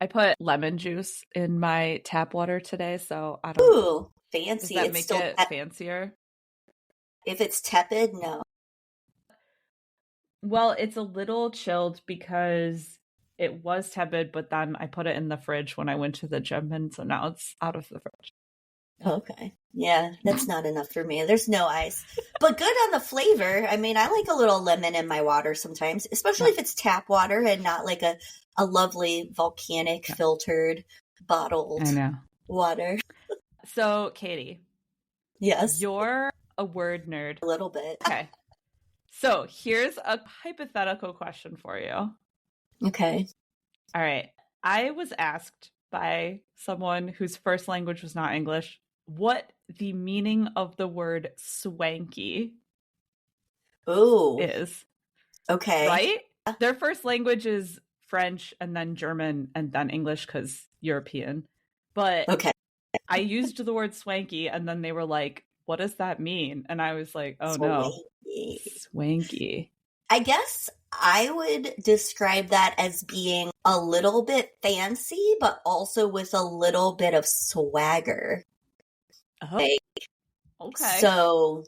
I put lemon juice in my tap water today, so I don't know. Ooh, Does fancy. that It's make still it fancier? if it's tepid, no. Well, it's a little chilled because it was tepid, but then I put it in the fridge when I went to the gym, and so now it's out of the fridge. Okay. Yeah, that's not enough for me. There's no ice. But good on the flavor. I mean, I like a little lemon in my water sometimes, especially Yeah, if it's tap water and not like a lovely volcanic yeah, filtered bottled I know. water. So, Katie, Yes, you're a word nerd. a little bit. Okay. So, here's a hypothetical question for you. Okay. All right. I was asked by someone whose first language was not English what the meaning of the word swanky Ooh, is, okay. right? Their first language is French and then German and then English because European. But Okay. I used the word swanky and then they were like, what does that mean? And I was like, oh no, Swanky. swanky. I guess I would describe that as being a little bit fancy, but also with a little bit of swagger. Oh, Like, okay. so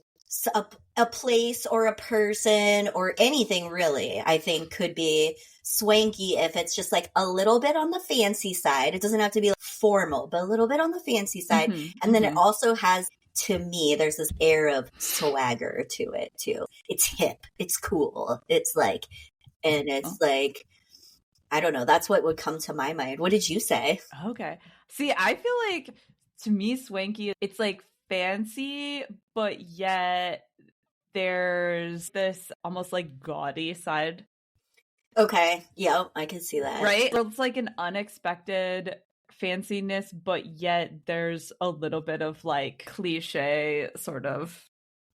a place or a person or anything really, I think could be swanky if it's just like a little bit on the fancy side. It doesn't have to be like formal, but a little bit on the fancy side. And then it also has, to me, there's this air of swagger to it too. It's hip. It's cool. It's like, and it's like, I don't know. That's what would come to my mind. What did you say? Okay. See, I feel like to me, swanky, it's like fancy, but yet there's this almost like gaudy side. Okay. Yep. I can see that. Right? So it's like an unexpected fanciness, but yet there's a little bit of like cliche sort of.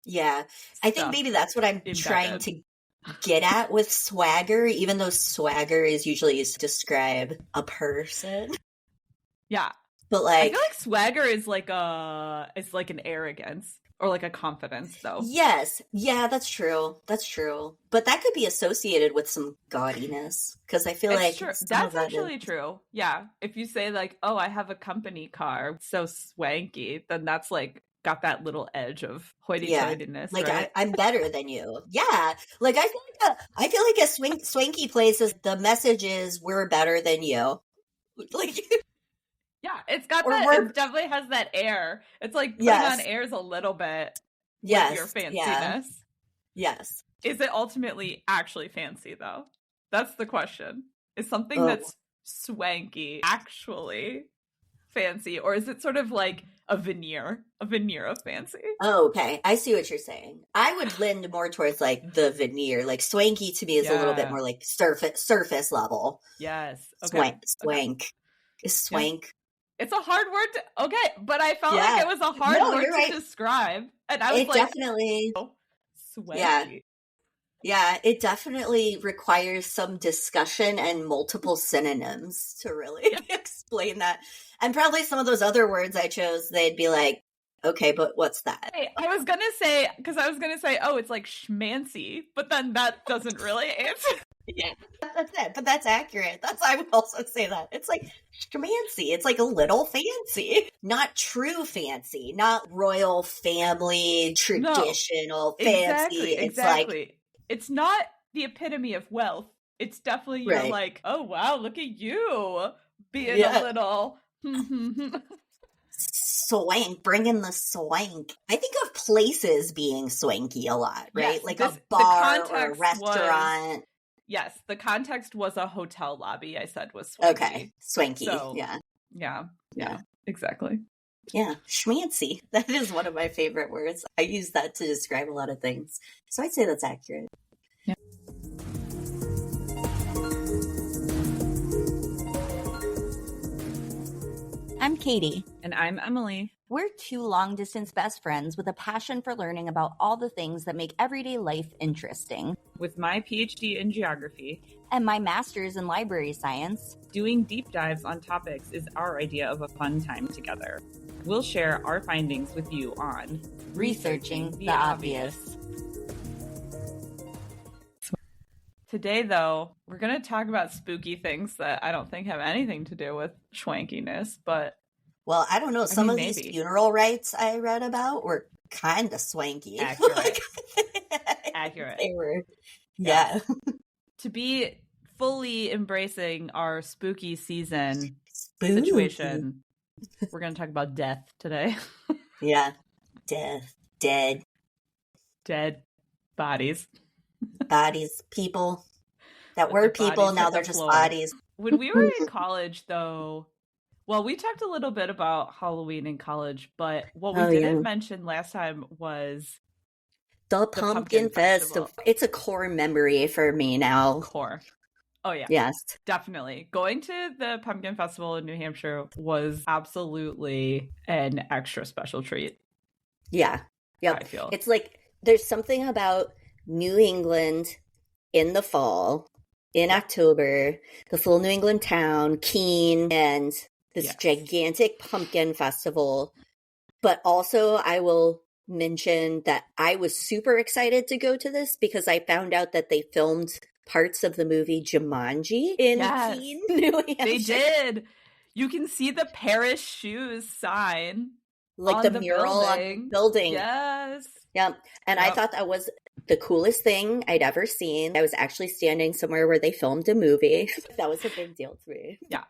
Yeah. I think maybe that's what I'm trying to get at with swagger, even though swagger is usually used to describe a person. Yeah. But like I feel like swagger is like an arrogance or like a confidence though. Yes. Yeah, that's true. That's true. But that could be associated with some gaudiness because I feel like true. That's actually true. Yeah. If you say like, oh, I have a company car, so swanky, then that's like got that little edge of hoity-toityness, like right? I'm better than you. Yeah. Like I feel like a swanky place is the message is we're better than you. Like yeah, it's got that. It definitely has that air. It's like putting on airs a little bit with your fanciness. Yeah. Yes. Is it ultimately actually fancy though? That's the question. Is something that's swanky actually fancy, or is it sort of like a veneer of fancy? Oh, okay. I see what you're saying. I would lend more towards like the veneer. Like swanky to me is a little bit more like surface level. Yes. Okay. Swank. Okay. Is swank. Yeah. It's a hard word to, but I felt like it was a hard word to describe. And I was it definitely, swanky. Yeah, it definitely requires some discussion and multiple synonyms to really explain that. And probably some of those other words I chose, they'd be like, okay, but what's that? Hey, I was going to say, oh, it's like schmancy, but then that doesn't really answer. Yeah, that's it. But that's accurate. I would also say that. It's like schmancy. It's like a little fancy. Not true fancy. Not royal family, traditional fancy. Exactly. It's like... It's not the epitome of wealth. It's definitely you're like, oh, wow, look at you being a little... swank, bring in the swank. I think of places being swanky a lot, right? Yes, like a bar or a restaurant. Yes, the context was a hotel lobby, I said was swanky. Okay, swanky, so, yeah, exactly. Yeah, schmancy. That is one of my favorite words. I use that to describe a lot of things. So I'd say that's accurate. Yeah. I'm Katie. And I'm Emily. We're two long-distance best friends with a passion for learning about all the things that make everyday life interesting. With my PhD in geography and my master's in library science, doing deep dives on topics is our idea of a fun time together. We'll share our findings with you on Researching the Obvious. Today, though, we're going to talk about spooky things that I don't think have anything to do with schwankiness, but Well, I don't know. Some of these maybe. funeral rites I read about were kind of swanky. Accurate. Accurate. They were, Yes. yeah. To be fully embracing our spooky season Spooky. situation, we're going to talk about death today. Yeah. Death. Dead. Dead bodies. Bodies. People that Let were the people, bodies now hit they're the just floor. bodies. When we were in college, though, well, we talked a little bit about Halloween in college, but what we didn't mention last time was the Pumpkin Festival. It's a core memory for me now. Core. Oh, yeah. Yes. Definitely. Going to the Pumpkin Festival in New Hampshire was absolutely an extra special treat. Yeah. Yep. I feel. It's like there's something about New England in the fall, in October, this little New England town, Keene, and this gigantic pumpkin festival. But also, I will mention that I was super excited to go to this because I found out that they filmed parts of the movie Jumanji in Keene, New Hampshire. They did. You can see the Paris Shoes sign. Like the mural on the building. Yes. Yeah. And I thought that was the coolest thing I'd ever seen. I was actually standing somewhere where they filmed a movie. That was a big deal to me. Yeah.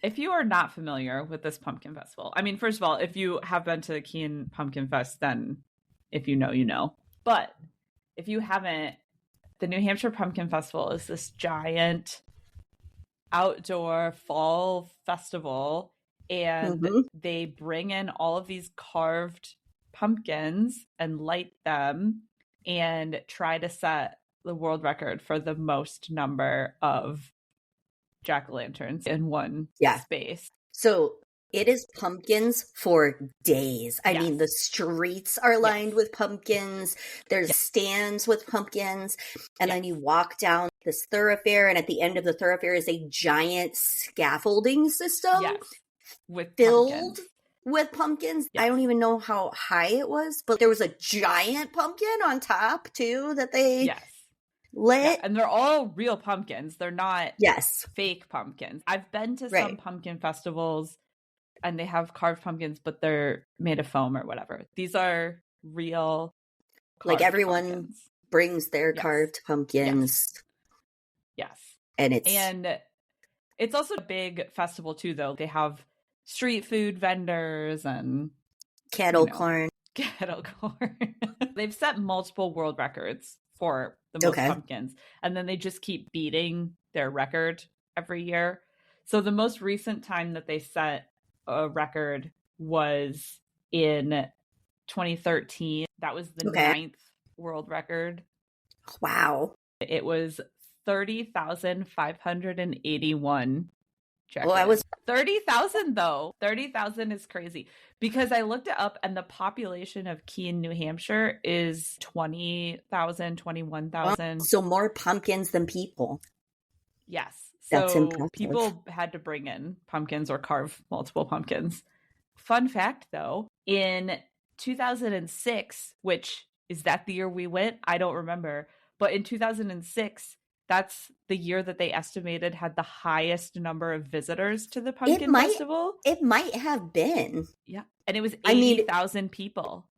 If you are not familiar with this pumpkin festival, I mean, first of all, if you have been to the Keene Pumpkin Fest, then if you know, you know. But if you haven't, the New Hampshire Pumpkin Festival is this giant outdoor fall festival, and they bring in all of these carved pumpkins and light them and try to set the world record for the most number of jack-o'-lanterns in one space. So it is pumpkins for days. I mean, the streets are lined with pumpkins. There's stands with pumpkins. And then you walk down this thoroughfare, and at the end of the thoroughfare is a giant scaffolding system filled with pumpkins. I don't even know how high it was, but there was a giant pumpkin on top, too, that they lit. Yeah, and they're all real pumpkins. They're not fake pumpkins. I've been to some pumpkin festivals and they have carved pumpkins, but they're made of foam or whatever. These are real. Like everyone brings their carved pumpkins. Yes. And it's also a big festival too, though. They have street food vendors and kettle corn. They've set multiple world records for the most pumpkins, and then they just keep beating their record every year. So the most recent time that they set a record was in 2013. That was the 9th world record. Wow. It was 30,581 jack-o'-lanterns. Well, I was 30,000 though. 30,000 is crazy because I looked it up and the population of Keene, New Hampshire is 20,000, 21,000. So more pumpkins than people. Yes. That's so impressive. People had to bring in pumpkins or carve multiple pumpkins. Fun fact though, in 2006, which is that the year we went? I don't remember. But in 2006, that's the year that they estimated had the highest number of visitors to the Pumpkin Festival. It might have been. Yeah. And it was 80,000 people.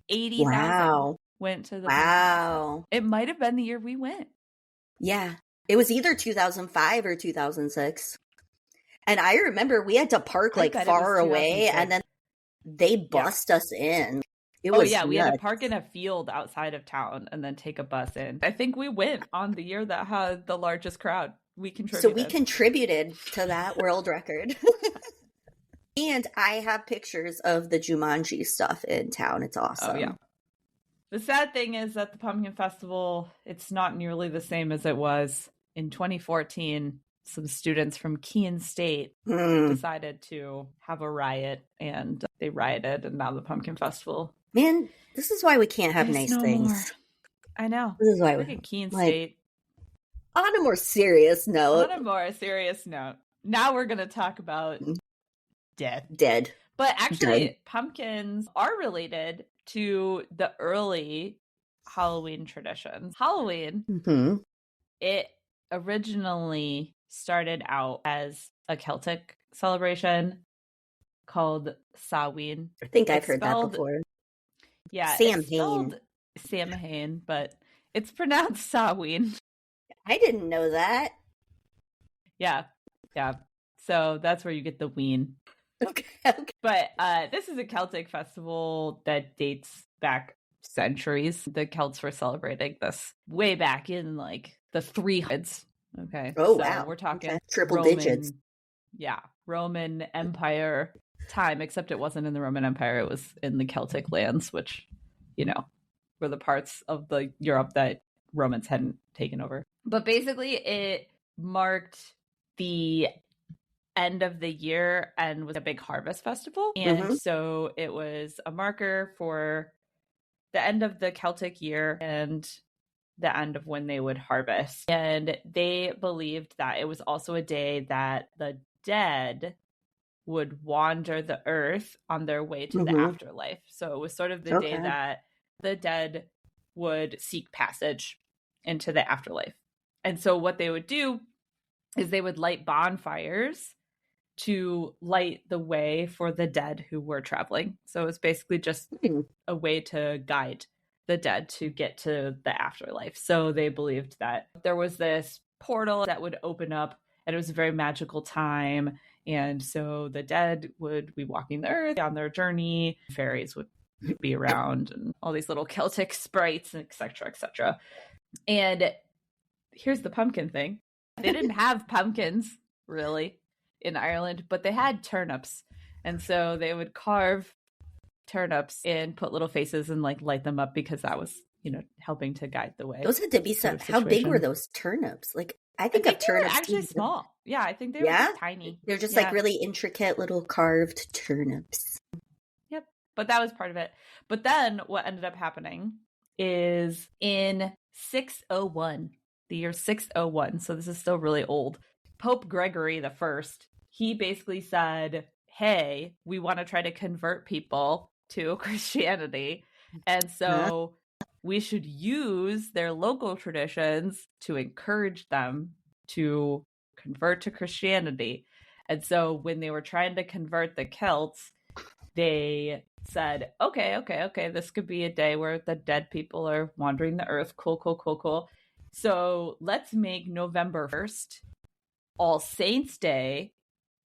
80,000 went to the Pumpkin Festival. It might have been the year we went. Yeah. It was either 2005 or 2006. And I remember we had to park like far away and then they bussed us in. We had to park in a field outside of town and then take a bus in. I think we went on the year that had the largest crowd. We contributed. So we contributed to that world record. And I have pictures of the Jumanji stuff in town. It's awesome. Oh, yeah. The sad thing is that the Pumpkin Festival, it's not nearly the same as it was in 2014. Some students from Keene State decided to have a riot, and they rioted, and now the Pumpkin Festival. Man, this is why we can't have nice things. More. I know. This is why we at Keene State. On a more serious note. Now we're going to talk about death. Dead. But actually, pumpkins are related to the early Halloween traditions. Halloween it originally started out as a Celtic celebration called Samhain. I think I've heard that before. Yeah, Samhain. it's spelled Samhain, but it's pronounced Samhain. I didn't know that. Yeah. So that's where you get the ween. Okay. But this is a Celtic festival that dates back centuries. The Celts were celebrating this way back in like the 300s. Okay. Oh, so wow. We're talking triple digits. Yeah. Roman Empire time, except it wasn't in the Roman Empire. It was in the Celtic lands, which, were the parts of the Europe that Romans hadn't taken over. But basically it marked the end of the year and was a big harvest festival. And so it was a marker for the end of the Celtic year and the end of when they would harvest. And they believed that it was also a day that the dead would wander the earth on their way to the afterlife. So it was sort of the day that the dead would seek passage into the afterlife. And so what they would do is they would light bonfires to light the way for the dead who were traveling. So it was basically just a way to guide the dead to get to the afterlife. So they believed that there was this portal that would open up, and it was a very magical time. And so the dead would be walking the earth on their journey. Fairies would be around and all these little Celtic sprites, et cetera, et cetera. And here's the pumpkin thing. They didn't have pumpkins, really, in Ireland, but they had turnips. And so they would carve turnips and put little faces and like light them up because that was, helping to guide the way. Those had to be some. How big were those turnips? Like, I think of turnips actually small. Yeah, I think they were tiny. They're just like really intricate little carved turnips. Yep. But that was part of it. But then what ended up happening is in 601, the year 601, so this is still really old, Pope Gregory the First, he basically said, hey, we want to try to convert people to Christianity. And so we should use their local traditions to encourage them to convert to Christianity. And so when they were trying to convert the Celts, they said, okay, this could be a day where the dead people are wandering the earth. Cool. So let's make November 1st All Saints Day,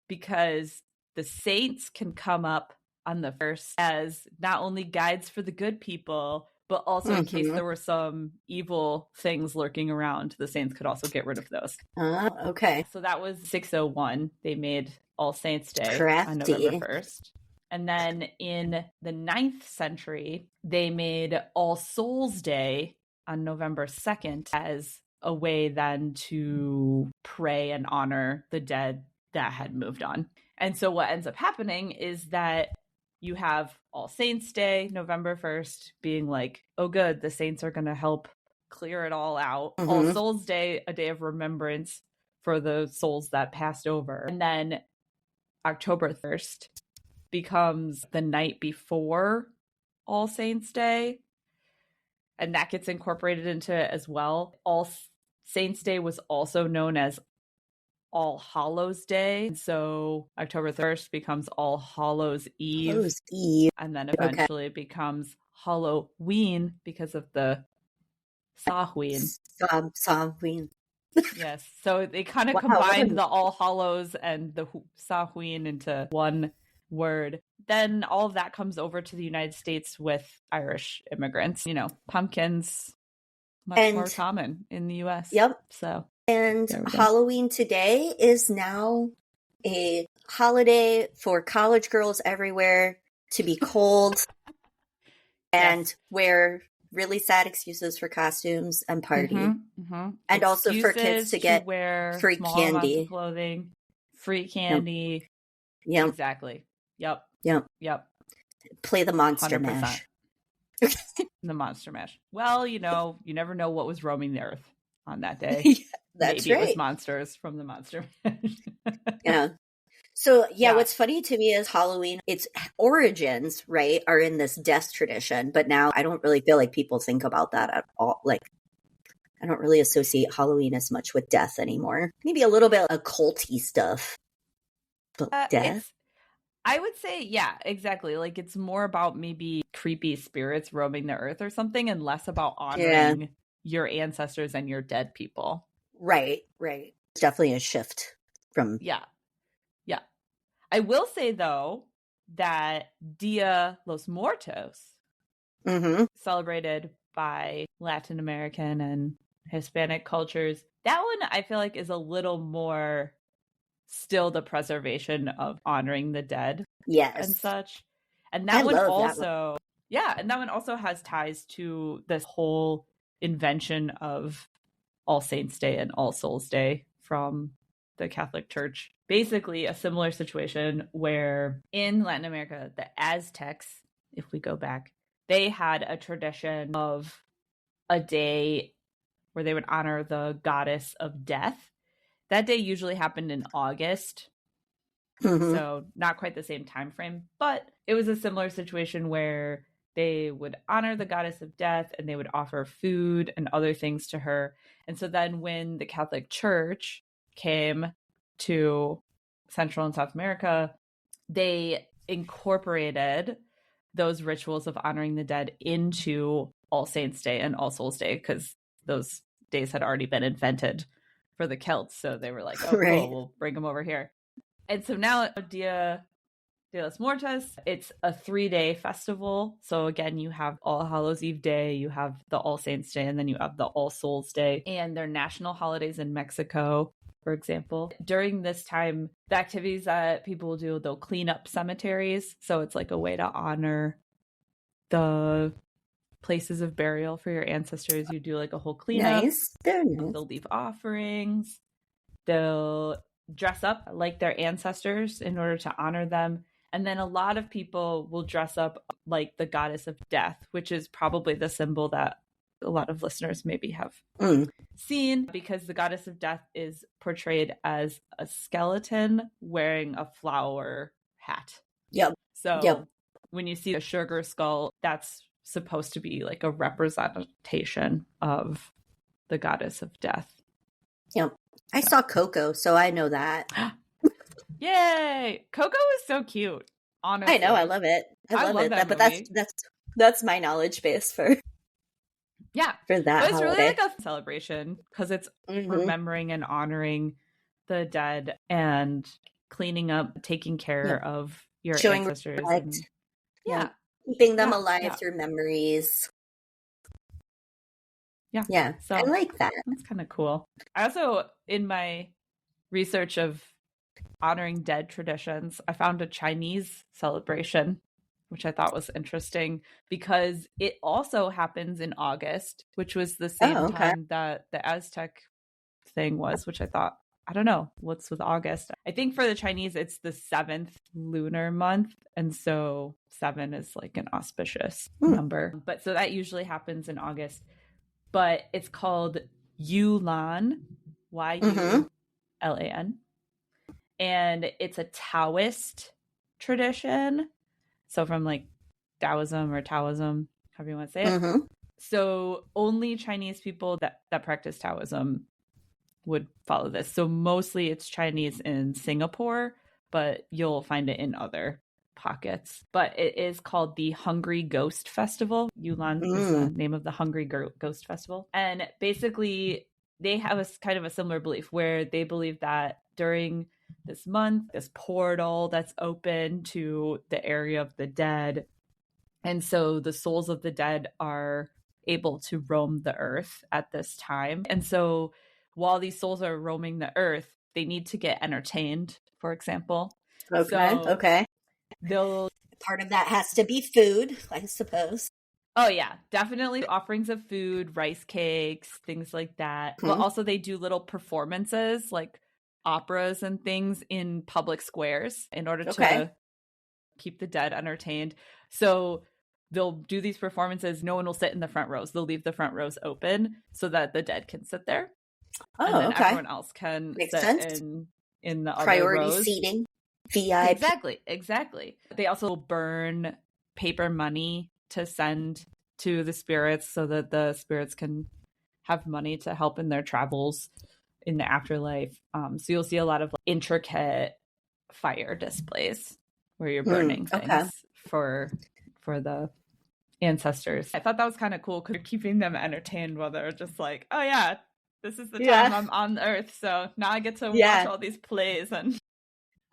because the saints can come up on the 1st as not only guides for the good people, but also in case there were some evil things lurking around, the saints could also get rid of those. Okay. So that was 601. They made All Saints Day Crafty. On November 1st. And then in the 9th century, they made All Souls Day on November 2nd as a way then to pray and honor the dead that had moved on. And so what ends up happening is that you have All Saints Day, November 1st, being like, oh, good, the saints are going to help clear it all out. All Souls Day, a day of remembrance for the souls that passed over. And then October 1st becomes the night before All Saints Day. And that gets incorporated into it as well. All Saints Day was also known as All Hallows Day. So October 1st becomes All Hallows Eve. And then eventually it becomes Halloween because of the Samhain. Samhain. Yes. So they kind of combined the All Hallows and the Samhain into one word. Then all of that comes over to the United States with Irish immigrants. Pumpkins, much more common in the US. Yep. So. And Halloween today is now a holiday for college girls everywhere to be cold and wear really sad excuses for costumes and party. And excuses also for kids to get wear free candy. Clothing, free candy. Yep. Exactly. Yep. Play the Monster 100%. Mash. The Monster Mash. Well, you never know what was roaming the earth on that day. That's Maybe right. It was monsters from the Monster Mash. So, what's funny to me is Halloween, its origins, right, are in this death tradition. But now I don't really feel like people think about that at all. Like, I don't really associate Halloween as much with death anymore. Maybe a little bit occulty stuff. But death? I would say, yeah, exactly. Like it's more about maybe creepy spirits roaming the earth or something and less about honoring your ancestors and your dead people. Right. It's definitely a shift from... Yeah. I will say, though, that Dia los Muertos, celebrated by Latin American and Hispanic cultures, that one I feel like is a little more still the preservation of honoring the dead and such. And that one also, and that one also has ties to this whole invention of All Saints Day and All Souls Day from the Catholic Church. Basically a similar situation where in Latin America, the Aztecs, if we go back, they had a tradition of a day where they would honor the goddess of death. That day usually happened in August. So not quite the same time frame, but it was a similar situation where they would honor the goddess of death and they would offer food and other things to her. And so then when the Catholic Church came to Central and South America, they incorporated those rituals of honoring the dead into All Saints Day and All Souls Day because those days had already been invented for the Celts. So they were like, oh, cool, we'll bring them over here. And so now Dia de los Muertos, it's a 3-day festival. So again, you have All Hallows Eve Day, you have the All Saints Day, and then you have the All Souls Day. And they're national holidays in Mexico, for example. During this time, the activities that people will do, they'll clean up cemeteries. So it's like a way to honor the places of burial for your ancestors. You do like a whole cleanup. Very nice. They'll leave offerings. They'll dress up like their ancestors in order to honor them. And then a lot of people will dress up like the goddess of death, which is probably the symbol that a lot of listeners maybe have seen, because the goddess of death is portrayed as a skeleton wearing a flower hat. So when you see a sugar skull, that's supposed to be like a representation of the goddess of death. I saw Coco, so I know that. Yay! Coco is so cute. Honestly, I know, I love it. I love it. But that's my knowledge base for for that. But it's holiday. really like a celebration because it's remembering and honoring the dead and cleaning up, taking care of your ancestors. And, keeping them alive through memories. So I like that. That's kind of cool. I also, in my research of honoring dead traditions, I found a Chinese celebration, which I thought was interesting because it also happens in August, which was the same time that the Aztec thing was, which I thought, I don't know, what's with August? I think for the Chinese, it's the 7th lunar month. And so 7 is like an auspicious number. But so that usually happens in August. But it's called Yulan, Yulan. And it's a Taoist tradition. So from like Taoism, however you want to say it. So only Chinese people that practice Taoism would follow this. So mostly it's Chinese in Singapore, but you'll find it in other pockets. But it is called the Hungry Ghost Festival. Yulan is the name of the Hungry Ghost Festival. And basically they have a kind of a similar belief where they believe that during this month, this portal that's open to the area of the dead. And so the souls of the dead are able to roam the earth at this time. And so while these souls are roaming the earth, they need to get entertained, for example. Okay. They'll part of that has to be food, I suppose. Oh yeah, definitely offerings of food, rice cakes, things like that. But also they do little performances like operas and things in public squares in order to keep the dead entertained. So they'll do these performances. No one will sit in the front rows. They'll leave the front rows open so that the dead can sit there. And then everyone else can sit in the priority other rows. Seating. VIP. Exactly. They also burn paper money to send to the spirits so that the spirits can have money to help in their travels in the afterlife. So you'll see a lot of intricate fire displays where you're burning things for the ancestors. I thought that was kind of cool because you're keeping them entertained while they're just like, oh yeah, this is the time I'm on Earth, so now I get to watch all these plays and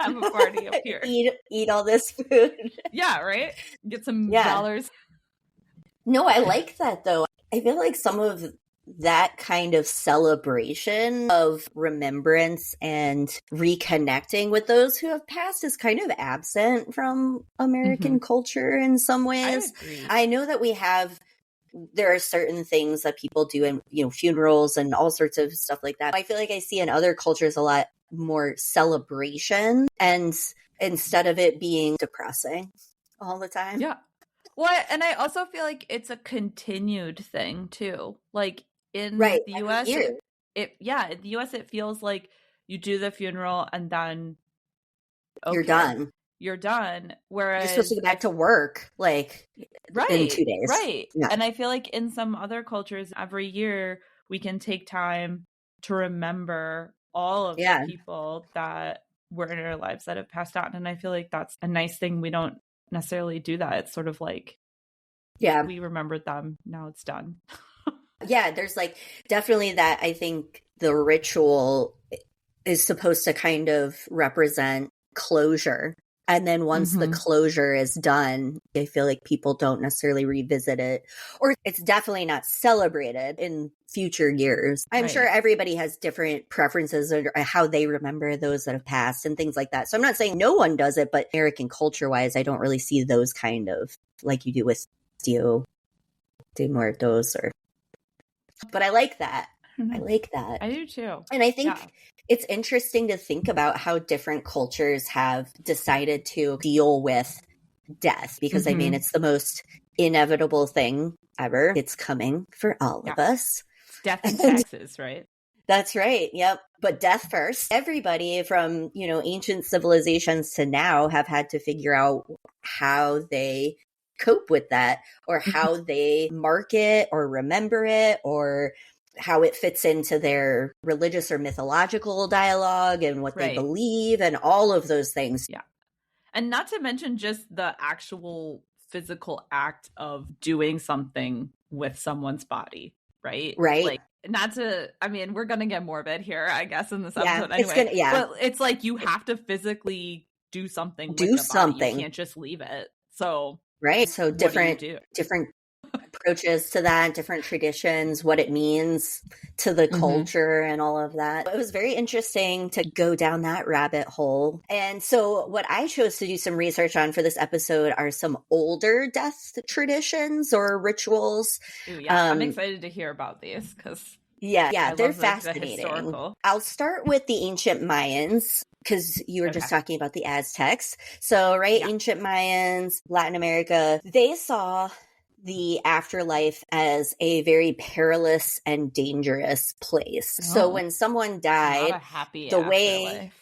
have a party up here. Eat all this food. Yeah, right? Get some dollars. No, I like that though. I feel like some of that kind of celebration of remembrance and reconnecting with those who have passed is kind of absent from American culture in some ways. I know that there are certain things that people do in, funerals and all sorts of stuff like that. I feel like I see in other cultures a lot more celebration, and instead of it being depressing all the time. Yeah. Well, and I also feel like it's a continued thing too. Like in the US, in the US, it feels like you do the funeral and then you're done. Whereas you're supposed to go back to work in 2 days. Right. Yeah. And I feel like in some other cultures, every year we can take time to remember all of the people that were in our lives that have passed on. And I feel like that's a nice thing. We don't necessarily do that. It's sort of like, we remembered them, now it's done. There's definitely that. I think the ritual is supposed to kind of represent closure. And then once the closure is done, I feel like people don't necessarily revisit it, or it's definitely not celebrated in future years. I'm sure everybody has different preferences or how they remember those that have passed and things like that. So I'm not saying no one does it, but American culture wise, I don't really see those kind of like you do with Dia de Muertos but I like that. I like that. I do too. And I think it's interesting to think about how different cultures have decided to deal with death because, I mean, it's the most inevitable thing ever. It's coming for all of us. Death and taxes, right? That's right. Yep. But death first. Everybody from, ancient civilizations to now have had to figure out how they cope with that or how they mark it or remember it or how it fits into their religious or mythological dialogue and what they believe and all of those things. Yeah. And not to mention just the actual physical act of doing something with someone's body, right? Right. Like, not to, I mean, we're going to get morbid here, I guess, in this episode anyway. But it's like you have to physically do something with the body. You can't just leave it. So so different approaches to that, different traditions, what it means to the culture and all of that. It was very interesting to go down that rabbit hole. And so what I chose to do some research on for this episode are some older death traditions or rituals. Ooh, I'm excited to hear about these because they're fascinating. I'll start with the ancient Mayans because you were just talking about the Aztecs. So, ancient Mayans, Latin America, they saw the afterlife as a very perilous and dangerous place. So when someone died, not a happy afterlife.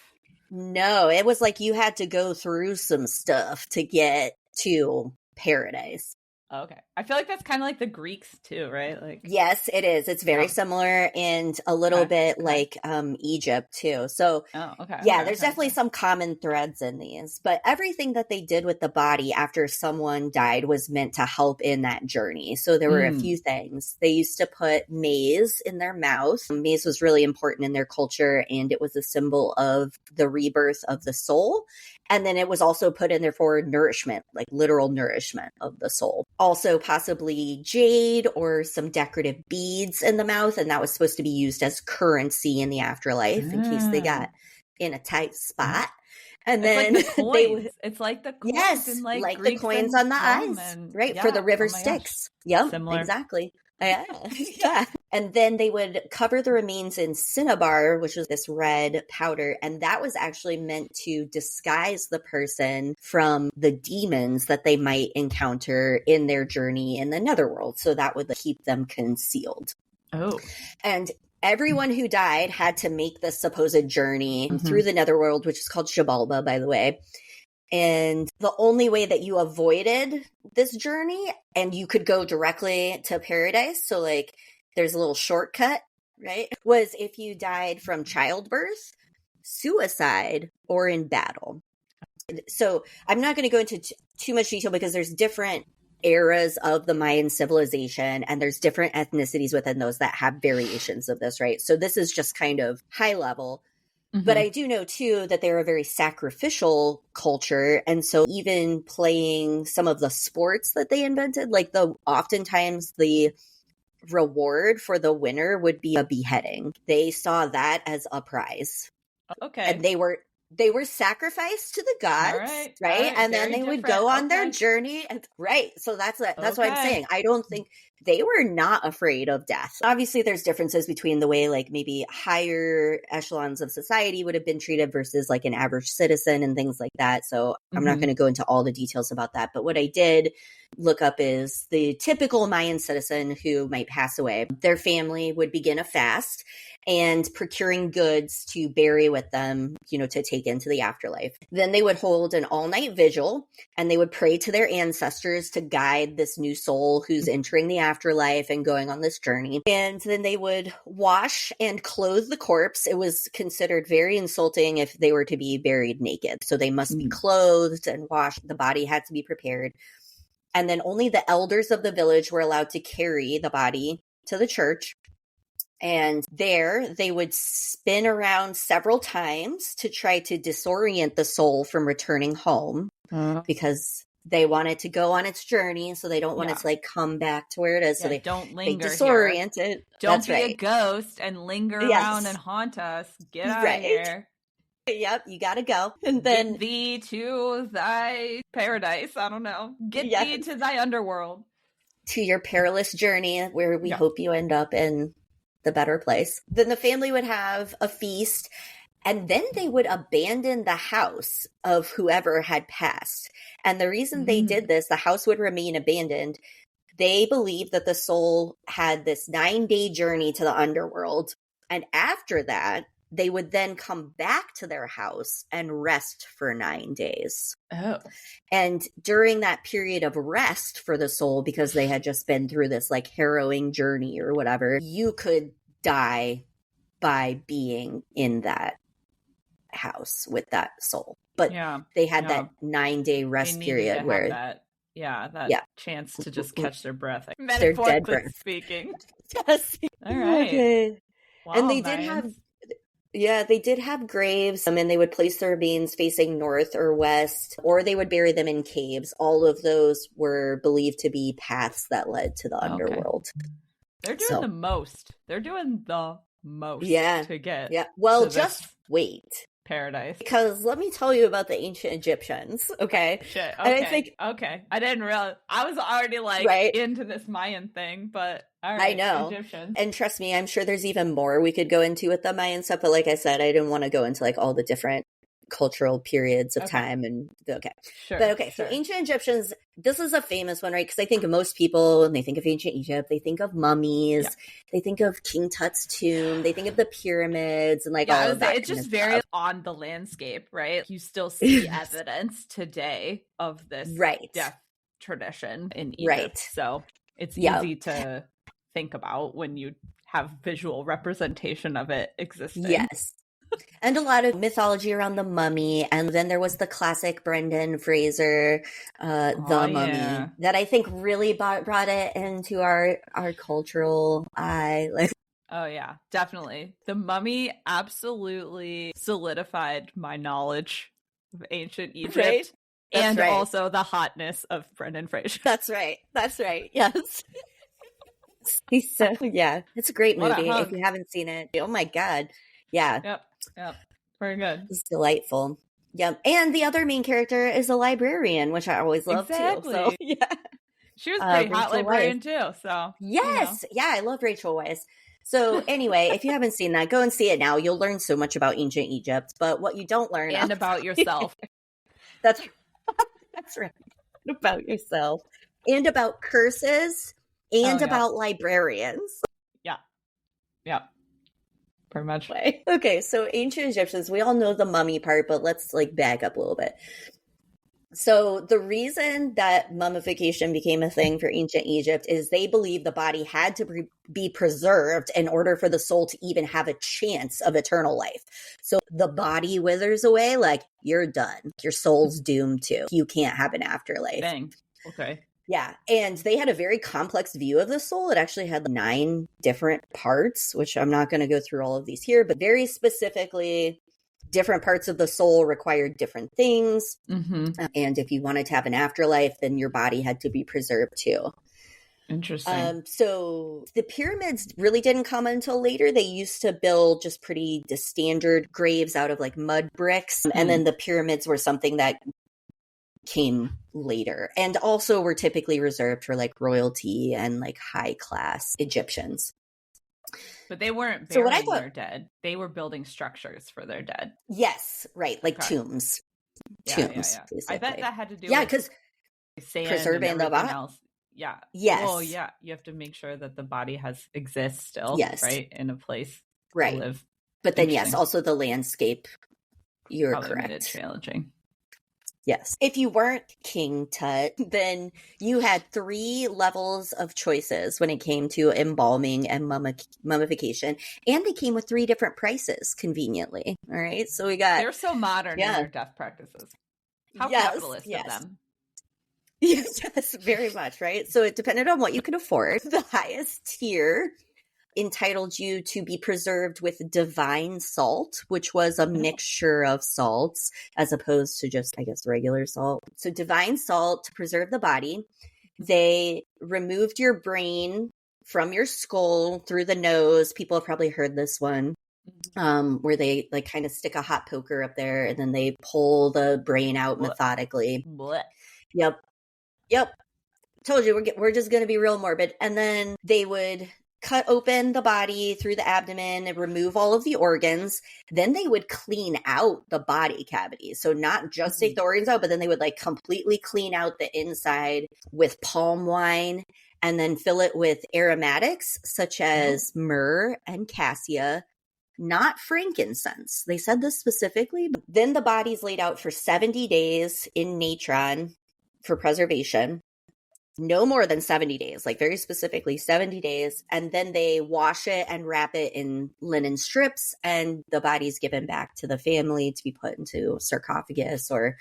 No, it was like you had to go through some stuff to get to paradise. Okay. I feel like that's kind of like the Greeks too, right? Like, yes, it is. It's very similar and a little bit like Egypt too. So there's definitely some common threads in these, but everything that they did with the body after someone died was meant to help in that journey. So there were a few things. They used to put maize in their mouth. Maize was really important in their culture and it was a symbol of the rebirth of the soul. And then it was also put in there for nourishment, like literal nourishment of the soul. Also possibly jade or some decorative beads in the mouth. And that was supposed to be used as currency in the afterlife in case they got in a tight spot. And then it's like the coins. It's like the coins in like Greek the coins on the eyes, for the river Styx. Yep, similar. Exactly. Yeah. And then they would cover the remains in cinnabar, which was this red powder. And that was actually meant to disguise the person from the demons that they might encounter in their journey in the netherworld. So that would keep them concealed. Oh. And everyone who died had to make this supposed journey through the netherworld, which is called Xibalba, by the way. And the only way that you avoided this journey and you could go directly to paradise, so like there's a little shortcut, right? Was if you died from childbirth, suicide, or in battle. So I'm not going to go into too much detail because there's different eras of the Mayan civilization and there's different ethnicities within those that have variations of this, right? So this is just kind of high level. But I do know too that they're a very sacrificial culture. And so even playing some of the sports that they invented, like oftentimes the reward for the winner would be a beheading. They saw that as a prize. Okay. And they were sacrificed to the gods, right? And then they would go on their journey. Right. So that's what I'm saying. I don't think they were not afraid of death. Obviously, there's differences between the way like maybe higher echelons of society would have been treated versus like an average citizen and things like that. So I'm not going to go into all the details about that. But what I did look up is the typical Mayan citizen who might pass away. Their family would begin a fast and procuring goods to bury with them, to take into the afterlife. Then they would hold an all-night vigil and they would pray to their ancestors to guide this new soul who's entering the afterlife and going on this journey. And then they would wash and clothe the corpse. It was considered very insulting if they were to be buried naked. So they must be clothed and washed. The body had to be prepared. And then only the elders of the village were allowed to carry the body to the church. And there they would spin around several times to try to disorient the soul from returning home because they want it to go on its journey. So they don't want it to like come back to where it is. So they don't linger. They disorient it. Don't be a ghost and linger around and haunt us. Get out of here. Yep, you gotta go. And then get thee to thy paradise. I don't know. Get thee to thy underworld. To your perilous journey where we hope you end up in the better place. Then the family would have a feast and then they would abandon the house of whoever had passed. And the reason they did this, the house would remain abandoned. They believed that the soul had this 9-day journey to the underworld. And after that, they would then come back to their house and rest for 9 days. Oh. And during that period of rest for the soul, because they had just been through this like harrowing journey or whatever, you could die by being in that house with that soul. But they had that 9-day rest period where that chance to just catch their breath. Their dead breath. Speaking. Yes. All right. Okay. Wow, and they did have graves, and they would place their remains facing north or west, or they would bury them in caves. All of those were believed to be paths that led to the underworld. They're doing the most. They're doing the most to get. Yeah. Well, just wait. Paradise. Because let me tell you about the ancient Egyptians, okay? Shit. Okay. And I think, I didn't realize. I was already into this Mayan thing, but all right, I know. Egyptians. And trust me, I'm sure there's even more we could go into with the Mayan stuff, but like I said, I didn't want to go into like all the different cultural periods of time and so ancient Egyptians, this is a famous one, right? Because I think most people, when they think of ancient Egypt, they think of mummies, they think of King Tut's tomb, they think of the pyramids and like all of that. It's just very on the landscape, right? You still see evidence today of this death tradition in Egypt, so it's easy to think about when you have visual representation of it existing. Yes. And a lot of mythology around the mummy. And then there was the classic Brendan Fraser, The Mummy, that I think really brought it into our cultural eye. Oh, yeah, definitely. The Mummy absolutely solidified my knowledge of ancient Egypt. Right? And also the hotness of Brendan Fraser. That's right. Yes. It's a great movie. If you haven't seen it, oh my God. Yeah. Yep. Very good. It's delightful. Yep. And the other main character is a librarian, which I always love too. So, she was pretty hot librarian too. So yes. Yeah, I love Rachel Weisz. So anyway, if you haven't seen that, go and see it now. You'll learn so much about ancient Egypt. But what you don't learn and about yourself. That's right. About yourself. And about curses and about librarians. Yeah. Pretty much. Okay, so ancient Egyptians, we all know the mummy part, but let's like back up a little bit. So the reason that mummification became a thing for ancient Egypt is they believed the body had to be preserved in order for the soul to even have a chance of eternal life. So the body withers away, like you're done. Your soul's doomed to. You can't have an afterlife. Dang. Okay. Yeah. And they had a very complex view of the soul. It actually had 9 different parts, which I'm not going to go through all of these here, but very specifically, different parts of the soul required different things. Mm-hmm. And if you wanted to have an afterlife, then your body had to be preserved too. Interesting. So the pyramids really didn't come until later. They used to build just pretty standard graves out of like mud bricks. And then the pyramids were something that came later and also were typically reserved for like royalty and like high class Egyptians. But they weren't burying their dead. They were building structures for their dead. Yes, right. Like tombs. Tombs. Yeah. I bet that had to do with because preserving the body. Else. Yeah. Yes. Well, yeah. You have to make sure that the body exists still, right? In a place to live. But then, yes, also the landscape. You're probably correct. Made it challenging. Yes. If you weren't King Tut, then you had 3 levels of choices when it came to embalming and mummification. And they came with 3 different prices, conveniently. All right. So we got... They're so modern in their death practices. How capitalist of them. Yes, very much, right? So it depended on what you could afford. The highest tier entitled you to be preserved with divine salt, which was a mixture of salts as opposed to just, I guess, regular salt. So divine salt to preserve the body. They removed your brain from your skull through the nose. People have probably heard this one, where they like kind of stick a hot poker up there and then they pull the brain out methodically. Yep. Told you, we're just going to be real morbid. And then they would cut open the body through the abdomen and remove all of the organs. Then they would clean out the body cavity. So not just take the organs out, but then they would like completely clean out the inside with palm wine and then fill it with aromatics such as myrrh and cassia, not frankincense. They said this specifically. Then the body's laid out for 70 days in natron for preservation. No more than 70 days, like very specifically 70 days. And then they wash it and wrap it in linen strips, and the body's given back to the family to be put into a sarcophagus or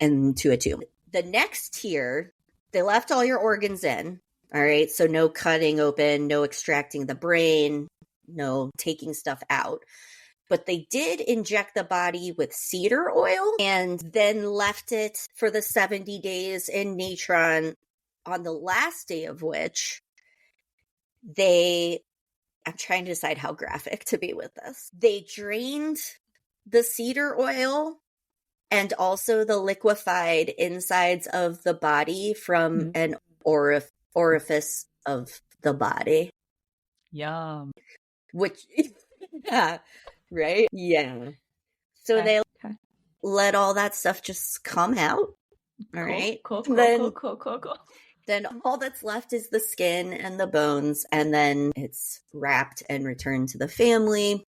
into a tomb. The next tier, they left all your organs in. All right. So no cutting open, no extracting the brain, no taking stuff out. But they did inject the body with cedar oil and then left it for the 70 days in natron, on the last day of which I'm trying to decide how graphic to be with this. They drained the cedar oil and also the liquefied insides of the body from an orifice of the body. Yum. Which, yeah, right? Yeah. So they let all that stuff just come out. All right. Cool. Then all that's left is the skin and the bones, and then it's wrapped and returned to the family.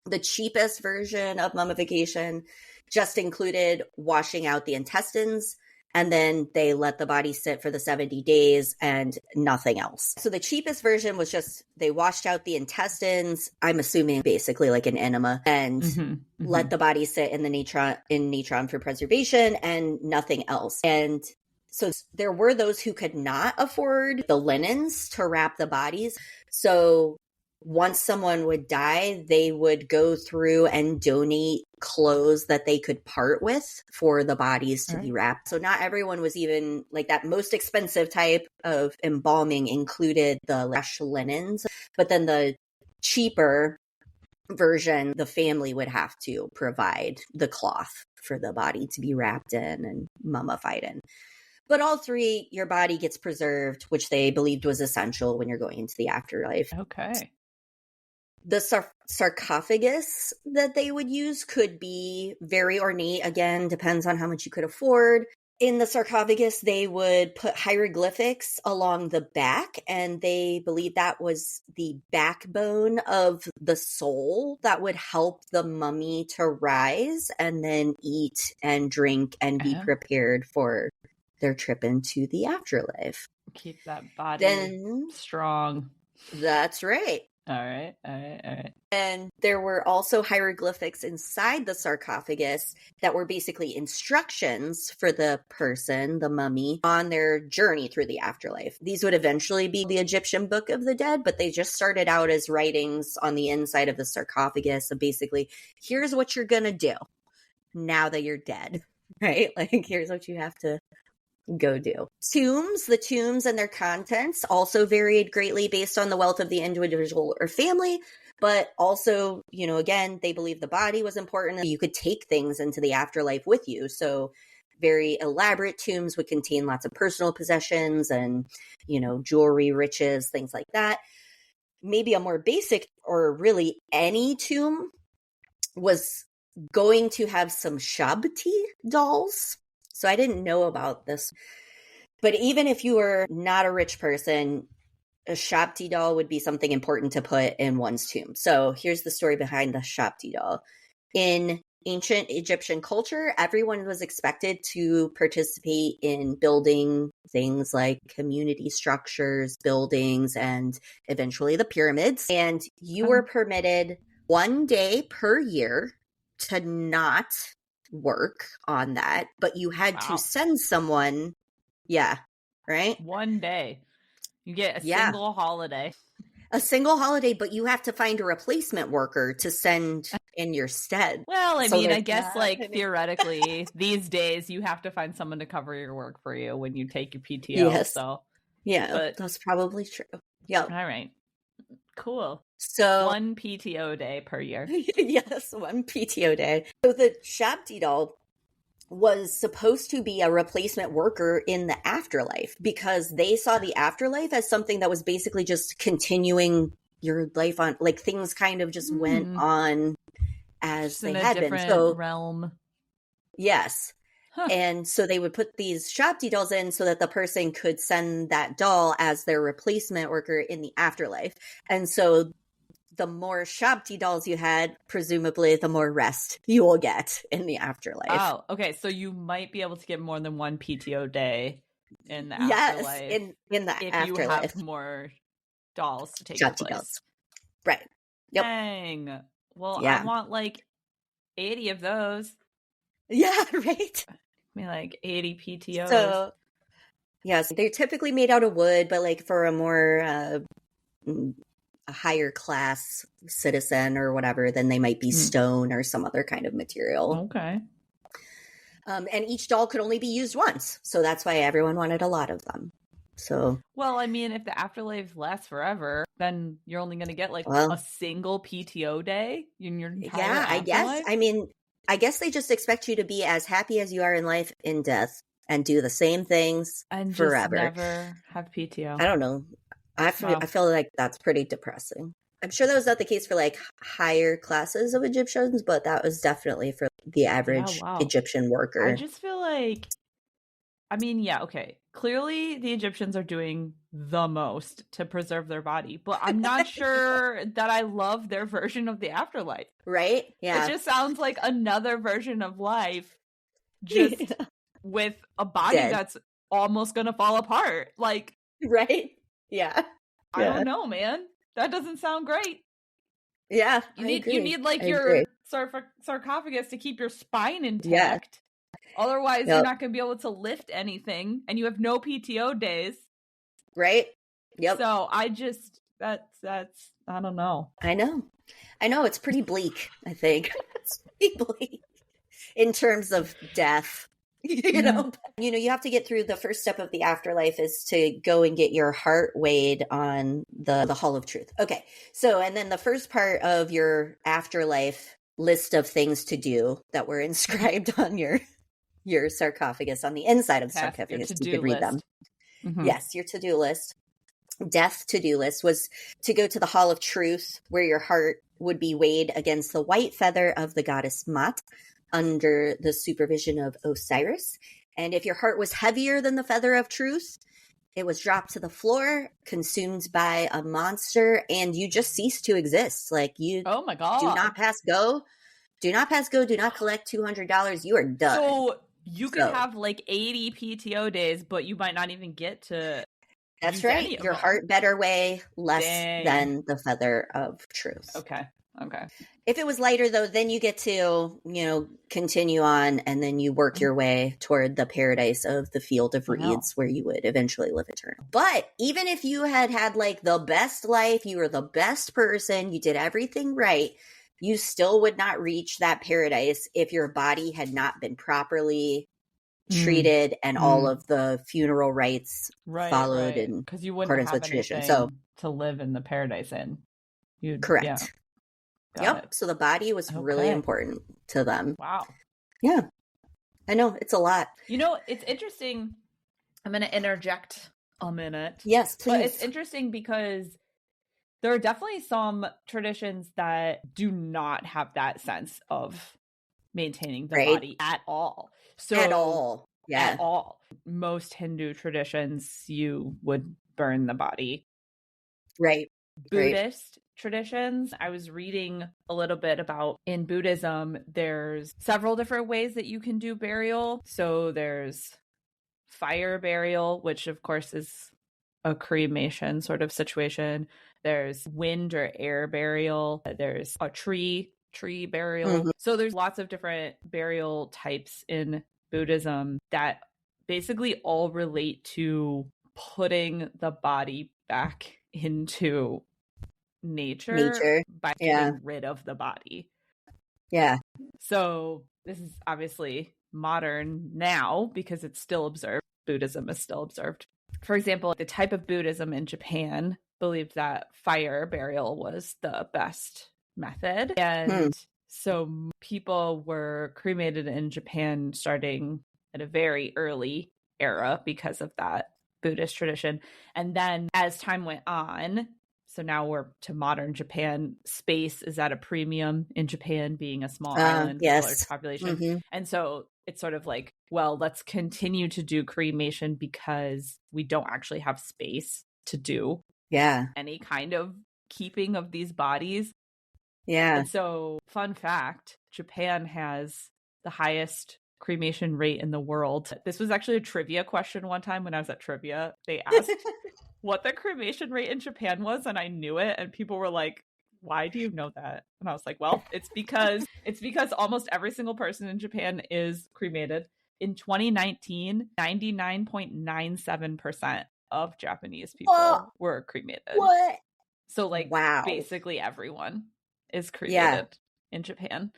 The cheapest version of mummification just included washing out the intestines, and then they let the body sit for the 70 days and nothing else. So the cheapest version was just they washed out the intestines, I'm assuming basically like an enema, and let the body sit in the natron for preservation and nothing else. And so there were those who could not afford the linens to wrap the bodies. So once someone would die, they would go through and donate clothes that they could part with for the bodies to be wrapped. So not everyone was even like that. Most expensive type of embalming included the fresh linens, but then the cheaper version, the family would have to provide the cloth for the body to be wrapped in and mummified in. But all 3, your body gets preserved, which they believed was essential when you're going into the afterlife. Okay. The sarcophagus that they would use could be very ornate. Again, depends on how much you could afford. In the sarcophagus, they would put hieroglyphics along the back, and they believed that was the backbone of the soul that would help the mummy to rise and then eat and drink and be prepared for their trip into the afterlife. Keep that body strong. That's right. All right. And there were also hieroglyphics inside the sarcophagus that were basically instructions for the person, the mummy, on their journey through the afterlife. These would eventually be the Egyptian Book of the Dead, but they just started out as writings on the inside of the sarcophagus. So basically, here's what you're going to do now that you're dead, right? Like, here's what you have to go do. The tombs and their contents also varied greatly based on the wealth of the individual or family, but also, again, they believed the body was important. You could take things into the afterlife with you. So very elaborate tombs would contain lots of personal possessions and, jewelry, riches, things like that. Maybe a more basic, or really any tomb, was going to have some Shabti dolls. So I didn't know about this. But even if you were not a rich person, a Shabti doll would be something important to put in one's tomb. So here's the story behind the Shabti doll. In ancient Egyptian culture, everyone was expected to participate in building things like community structures, buildings, and eventually the pyramids. And you were permitted 1 day per year to not work on that, but you had to send someone. Yeah, right? 1 day. You get a single holiday. A single holiday, but you have to find a replacement worker to send in your stead. Well, I guess theoretically, these days you have to find someone to cover your work for you when you take your PTO. Yes. So yeah, but that's probably true. Yeah. All right. Cool. So 1 PTO day per year. Yes, 1 PTO day. So the Shabti doll was supposed to be a replacement worker in the afterlife, because they saw the afterlife as something that was basically just continuing your life on, like things kind of just went on as just they in a had been. Different So realm. Yes. Huh. And so they would put these Shabti dolls in so that the person could send that doll as their replacement worker in the afterlife. And so the more Shabti dolls you had, presumably the more rest you will get in the afterlife. Oh, okay. So you might be able to get more than 1 PTO day in the afterlife. Yes, in the if afterlife. You have more dolls to take your place. Dolls. Right. Yep. Dang. Well, I want like 80 of those. Yeah, right. 80 PTOs. So, yes, they're typically made out of wood, but like for a more a higher class citizen or whatever, then they might be stone or some other kind of material. Okay. And each doll could only be used once. So that's why everyone wanted a lot of them. So, well, if the afterlife lasts forever, then you're only going to get a single PTO day in your entire afterlife? guess. I guess they just expect you to be as happy as you are in life in death and do the same things and forever. Just never have PTO. I don't know. I feel like that's pretty depressing. I'm sure that was not the case for higher classes of Egyptians, but that was definitely for the average Egyptian worker. I just feel like, okay. Clearly the Egyptians are doing the most to preserve their body, but I'm not sure that I love their version of the afterlife. Right? Yeah. It just sounds like another version of life, just with a body that's almost going to fall apart. Right? Yeah. I don't know, man. That doesn't sound great. Yeah. You need your sarcophagus to keep your spine intact. Otherwise, you're not going to be able to lift anything, and you have no PTO days. Right? Yep. So that's I don't know. I know. It's pretty bleak, I think. It's pretty bleak in terms of death. You know, you have to get through the first step of the afterlife is to go and get your heart weighed on the Hall of Truth. Okay. So, and then the first part of your afterlife list of things to do that were inscribed on your sarcophagus, on the inside of the sarcophagus. You could read them. Mm-hmm. Yes, your to-do list. Death to-do list was to go to the Hall of Truth, where your heart would be weighed against the white feather of the goddess Mat, under the supervision of Osiris. And if your heart was heavier than the feather of truth, it was dropped to the floor, consumed by a monster, and you just ceased to exist. Like, you Oh my God. do not pass go. Do not pass go. Do not collect $200. You are done. So you could have like 80 PTO days, but you might not even get to. That's right. Your heart better weigh less than the feather of truth. Okay. If it was lighter, though, then you get to, continue on, and then you work your way toward the paradise of the field of reeds, where you would eventually live eternal. But even if you had like the best life, you were the best person, you did everything right, you still would not reach that paradise if your body had not been properly treated and all of the funeral rites followed in because you wouldn't accordance have with tradition. So to live in the paradise in. Correct. Yeah. Yep. So the body was really important to them. Wow. Yeah. I know. It's a lot. It's interesting. I'm going to interject a minute. Yes, please. But it's interesting because there are definitely some traditions that do not have that sense of maintaining the body at all. So at all. Yeah. At all. Most Hindu traditions, you would burn the body. Right. Buddhist traditions, I was reading a little bit about in Buddhism, there's several different ways that you can do burial. So there's fire burial, which of course is a cremation sort of situation. There's wind or air burial. There's a tree burial. Mm-hmm. So there's lots of different burial types in Buddhism that basically all relate to putting the body back into nature by getting rid of the body. Yeah. So this is obviously modern now because it's still observed. Buddhism is still observed. For example, the type of Buddhism in Japan believed that fire burial was the best method. And so people were cremated in Japan starting at a very early era because of that Buddhist tradition. And then as time went on, so now we're to modern Japan, space is at a premium in Japan, being a small island with a large population. Mm-hmm. And so it's sort of like, well, let's continue to do cremation because we don't actually have space to do any kind of keeping of these bodies. Yeah. And so, fun fact, Japan has the highest cremation rate in the world. This was actually a trivia question one time when I was at trivia. They asked what the cremation rate in Japan was, and I knew it, and people were like, why do you know that? And I was like, well, it's because almost every single person in Japan is cremated. In 2019, 99.97% of Japanese people were cremated. What? So basically everyone is cremated in Japan.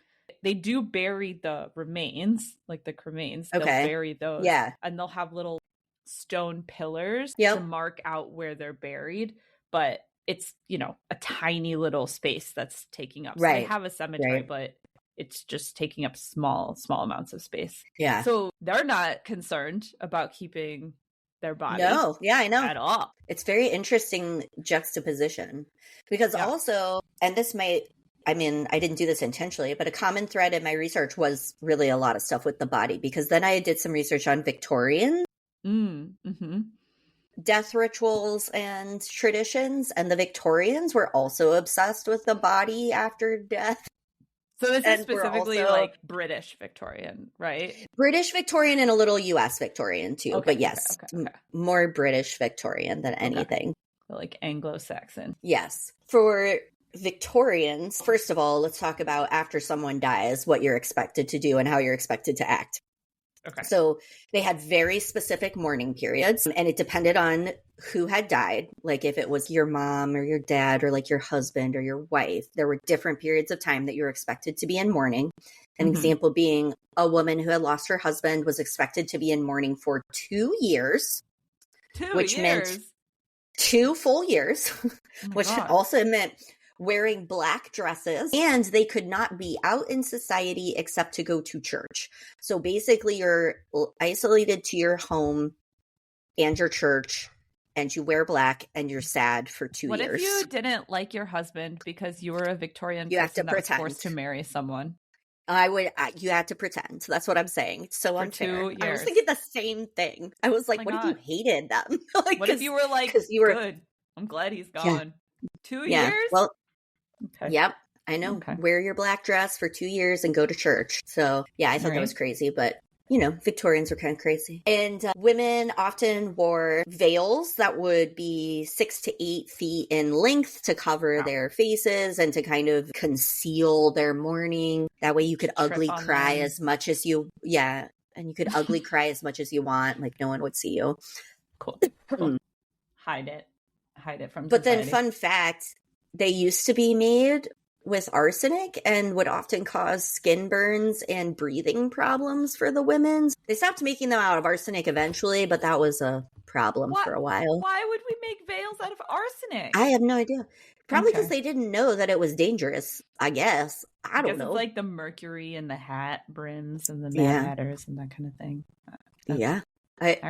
They do bury the remains, like the cremains. They'll bury those. Yeah. And they'll have little stone pillars to mark out where they're buried. But it's, a tiny little space that's taking up. So they have a cemetery, but it's just taking up small amounts of space. Yeah. So they're not concerned about keeping their body. No. Yeah, I know. At all. It's very interesting juxtaposition. Because also, and this might, I didn't do this intentionally, but a common thread in my research was really a lot of stuff with the body, because then I did some research on Victorian death rituals and traditions, and the Victorians were also obsessed with the body after death. So this is specifically like British Victorian, right? British Victorian and a little US Victorian too, but yes, more British Victorian than anything. Like Anglo-Saxon. Yes. For Victorians, first of all, let's talk about after someone dies, what you're expected to do and how you're expected to act. Okay. So they had very specific mourning periods, and it depended on who had died. Like if it was your mom or your dad or like your husband or your wife, there were different periods of time that you were expected to be in mourning. An example being a woman who had lost her husband was expected to be in mourning for 2 years. Which meant 2 full years, which also meant wearing black dresses, and they could not be out in society except to go to church. So basically you're isolated to your home and your church, and you wear black, and you're sad for 2 years. What if you didn't like your husband because you were a Victorian person that was forced to marry someone? You had to pretend. That's what I'm saying. It's so For unfair. 2 years. I was thinking the same thing. I was like, my what God. if you hated them? Like, What if you were like, you were, good, I'm glad he's yeah, gone. 2 yeah. years? Well, Okay. yep. I know. Okay. Wear your black dress for 2 years and go to church. So yeah, I thought that was crazy, but you know, Victorians were kind of crazy. And women often wore veils that would be 6 to 8 feet in length to cover their faces and to kind of conceal their mourning. That way you could ugly cry as much as you, and you could ugly cry as much as you want. Like no one would see you. Cool. Hide it from But society. then fun fact, they used to be made with arsenic and would often cause skin burns and breathing problems for the women. They stopped making them out of arsenic eventually, but that was a problem for a while. Why would we make veils out of arsenic? I have no idea. Probably because they didn't know that it was dangerous, I guess. I don't know. It's like the mercury in the hat brims and the Mad Hatters and that kind of thing. Yeah. All right.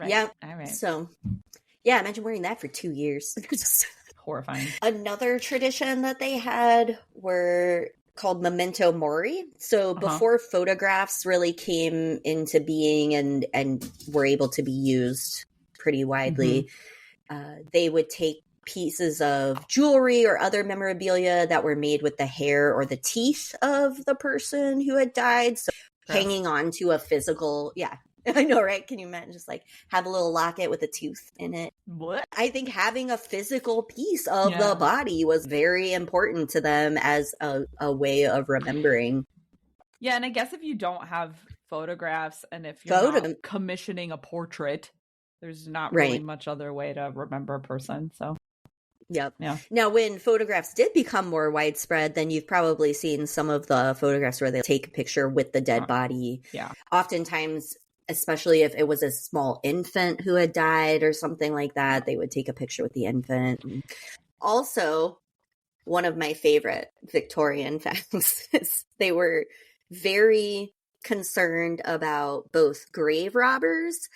Yeah. All right. So, yeah, imagine wearing that for 2 years. Horrifying. Another tradition that they had were called memento mori. So before photographs really came into being and were able to be used pretty widely, they would take pieces of jewelry or other memorabilia that were made with the hair or the teeth of the person who had died. So hanging on to a physical, I know, right? Can you imagine just like have a little locket with a tooth in it? What? I think having a physical piece of the body was very important to them as a way of remembering. Yeah, and I guess if you don't have photographs and if you're not commissioning a portrait, there's not really much other way to remember a person. So, yep. Yeah. Now, when photographs did become more widespread, then you've probably seen some of the photographs where they take a picture with the dead body. Yeah. Oftentimes, especially if it was a small infant who had died or something like that, they would take a picture with the infant. Also, one of my favorite Victorian facts is they were very concerned about both grave robbers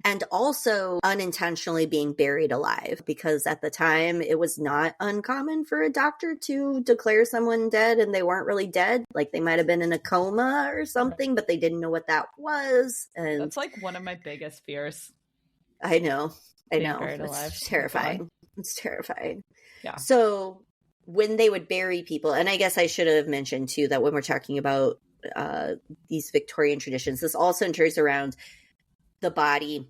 and also unintentionally being buried alive, because at the time it was not uncommon for a doctor to declare someone dead and they weren't really dead. Like they might have been in a coma or something, but they didn't know what that was. And that's like one of my biggest fears. I know. Buried alive. It's terrifying. It's terrifying. Yeah. So when they would bury people, and I guess I should have mentioned too that when we're talking about these Victorian traditions, this also centers around the body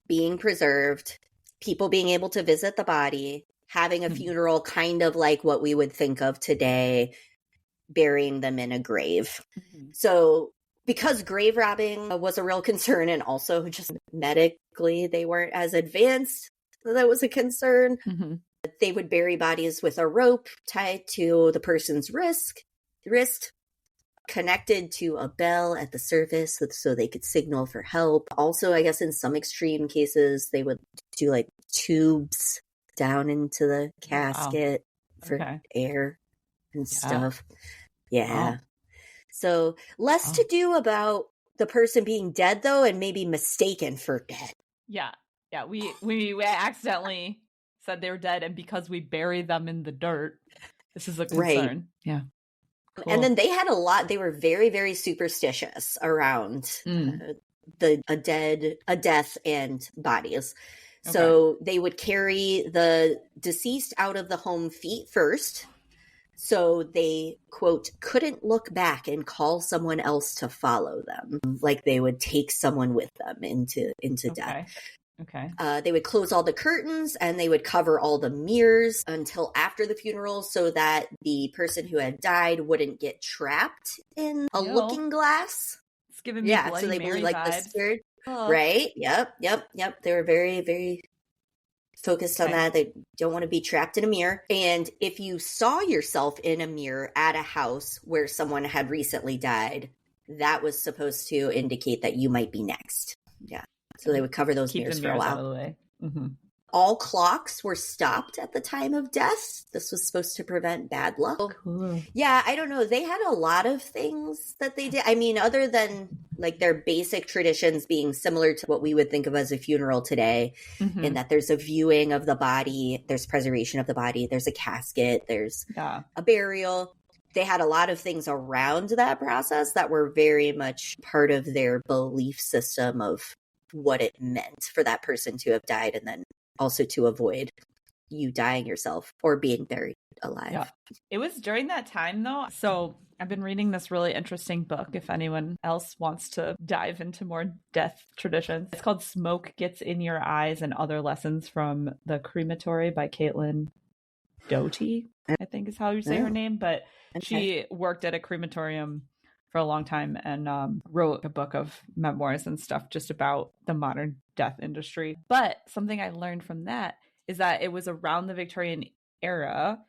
being preserved, people being able to visit the body, having a funeral kind of like what we would think of today, burying them in a grave. So because grave robbing was a real concern, and also just medically they weren't as advanced, that was a concern. They would bury bodies with a rope tied to the person's wrist, connected to a bell at the surface so they could signal for help. Also, I guess in some extreme cases, they would do like tubes down into the casket for air and stuff. Yeah. Wow. So less to do about the person being dead, though, and maybe mistaken for dead. Yeah. Yeah. We accidentally said they were dead, and because we buried them in the dirt, this is a concern. Right. Yeah. Cool. And then they had a lot, they were very, very superstitious around a death and bodies. So they would carry the deceased out of the home feet first. So they, quote, couldn't look back and call someone else to follow them. Like they would take someone with them into death. Okay. They would close all the curtains and they would cover all the mirrors until after the funeral so that the person who had died wouldn't get trapped in a looking glass. It's giving me Bloody so they Mary believe like vibes. the spirit. Right? Yep. They were very, very focused on that. They don't want to be trapped in a mirror. And if you saw yourself in a mirror at a house where someone had recently died, that was supposed to indicate that you might be next. Yeah. So they would cover those mirrors for a while. Out of the way. All clocks were stopped at the time of death. This was supposed to prevent bad luck. Cool. Yeah, I don't know. They had a lot of things that they did. I mean, other than like their basic traditions being similar to what we would think of as a funeral today, in that there's a viewing of the body, there's preservation of the body, there's a casket, there's a burial. they had a lot of things around that process that were very much part of their belief system of what it meant for that person to have died, and then also to avoid you dying yourself or being buried alive. Yeah. It was during that time, though. So I've been reading this really interesting book if anyone else wants to dive into more death traditions. It's called Smoke Gets in Your Eyes and Other Lessons from the Crematory by Caitlin Doughty, I think is how you say her name. But she worked at a crematorium for a long time and wrote a book of memoirs and stuff just about the modern death industry. But something I learned from that is that it was around the Victorian era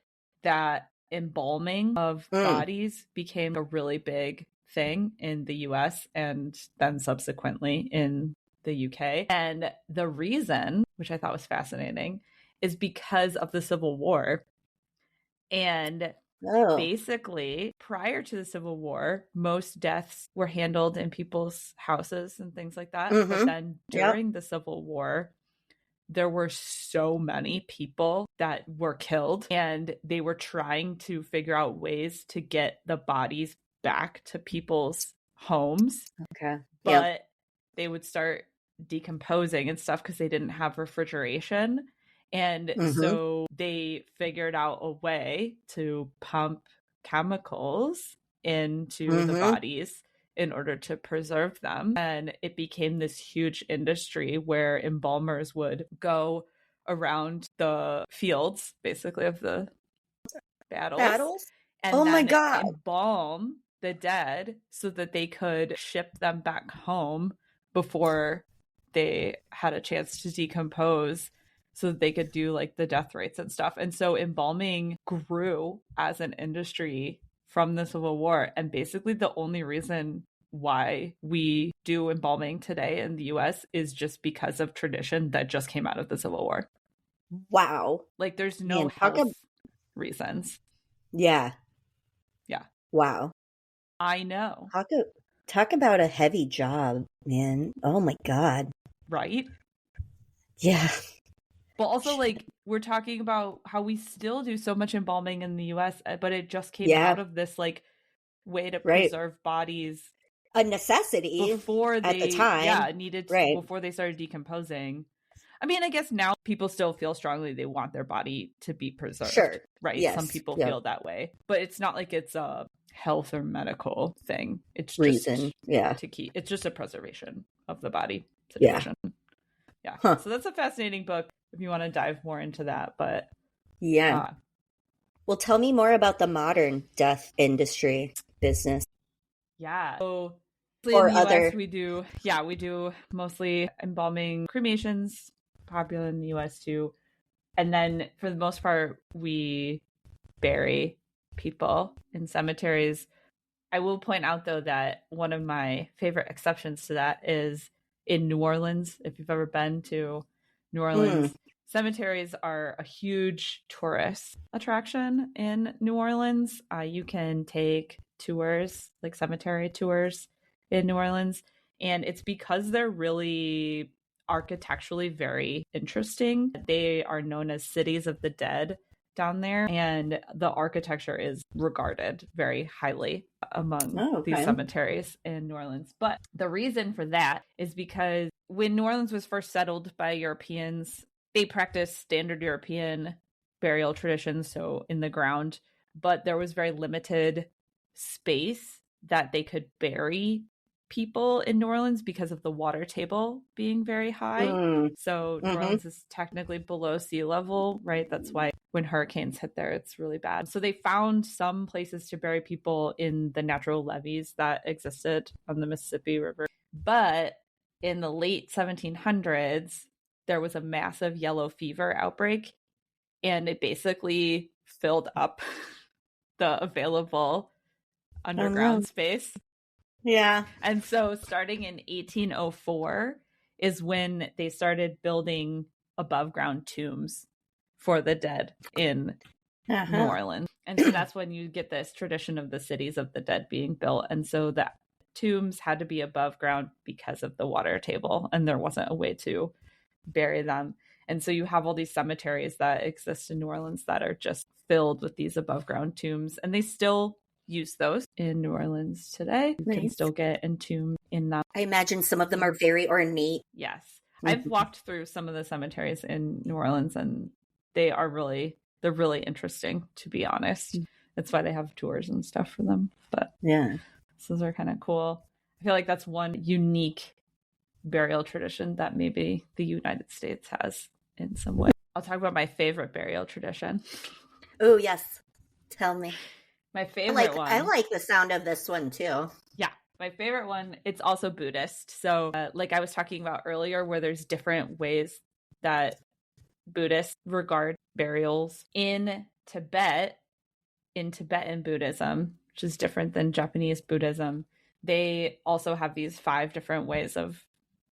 that embalming of bodies became a really big thing in the US and then subsequently in the UK. And the reason, which I thought was fascinating, is because of the Civil War. And basically, prior to the Civil War, most deaths were handled in people's houses and things like that. But then during the Civil War, there were so many people that were killed, and they were trying to figure out ways to get the bodies back to people's homes. Okay. But they would start decomposing and stuff because they didn't have refrigeration. And so they figured out a way to pump chemicals into the bodies in order to preserve them. And it became this huge industry where embalmers would go around the fields, basically, of the battles? And oh then my God. embalm the dead so that they could ship them back home before they had a chance to decompose, so that they could do like the death rates and stuff. And so embalming grew as an industry from the Civil War. And basically the only reason why we do embalming today in the US is just because of tradition that just came out of the Civil War. Wow. Like there's no health reasons. Yeah. Yeah. Wow. I know. Talk about a heavy job, man. Oh my God. Right? Yeah. But also, like, we're talking about how we still do so much embalming in the US, but it just came out of this, like, way to preserve bodies. A necessity before they, at the time. Needed to, before they started decomposing. I mean, I guess now people still feel strongly they want their body to be preserved. Sure. Right? Yes. Some people feel that way. But it's not like it's a health or medical thing. It's just to keep. It's just a preservation of the body situation. Yeah. Huh. So that's a fascinating book if you want to dive more into that. But well, tell me more about the modern death industry business. Yeah. So or in the other US, we do mostly embalming, cremations, popular in the US too. And then for the most part, we bury people in cemeteries. I will point out though that one of my favorite exceptions to that is in New Orleans. If you've ever been to New Orleans, cemeteries are a huge tourist attraction in New Orleans. You can take tours, like cemetery tours in New Orleans, and it's because they're really architecturally very interesting. They are known as cities of the dead down there, and the architecture is regarded very highly among these cemeteries in New Orleans. But the reason for that is because when New Orleans was first settled by Europeans, they practiced standard European burial traditions, so in the ground, but there was very limited space that they could bury people in New Orleans because of the water table being very high. So New Orleans is technically below sea level, right? That's why when hurricanes hit there, it's really bad. So they found some places to bury people in the natural levees that existed on the Mississippi River. But in the late 1700s, there was a massive yellow fever outbreak, and it basically filled up the available underground space. Yeah. And so starting in 1804 is when they started building above ground tombs for the dead in New Orleans. And so that's when you get this tradition of the cities of the dead being built. And so the tombs had to be above ground because of the water table, and there wasn't a way to bury them. And so you have all these cemeteries that exist in New Orleans that are just filled with these above ground tombs, and they still use those in New Orleans today. You can Nice. still get entombed in them. I imagine some of them are very ornate. Yes. I've walked through some of the cemeteries in New Orleans, and they're really interesting, to be honest. That's why they have tours and stuff for them. But yeah, those are kind of cool. I feel like that's one unique burial tradition that maybe the United States has in some way. I'll talk about my favorite burial tradition. Oh, yes. Tell me. My favorite one. I like the sound of this one too. Yeah. My favorite one, it's also Buddhist. So like I was talking about earlier, where there's different ways that Buddhists regard burials in Tibet, in Tibetan Buddhism, which is different than Japanese Buddhism. They also have these 5 different ways of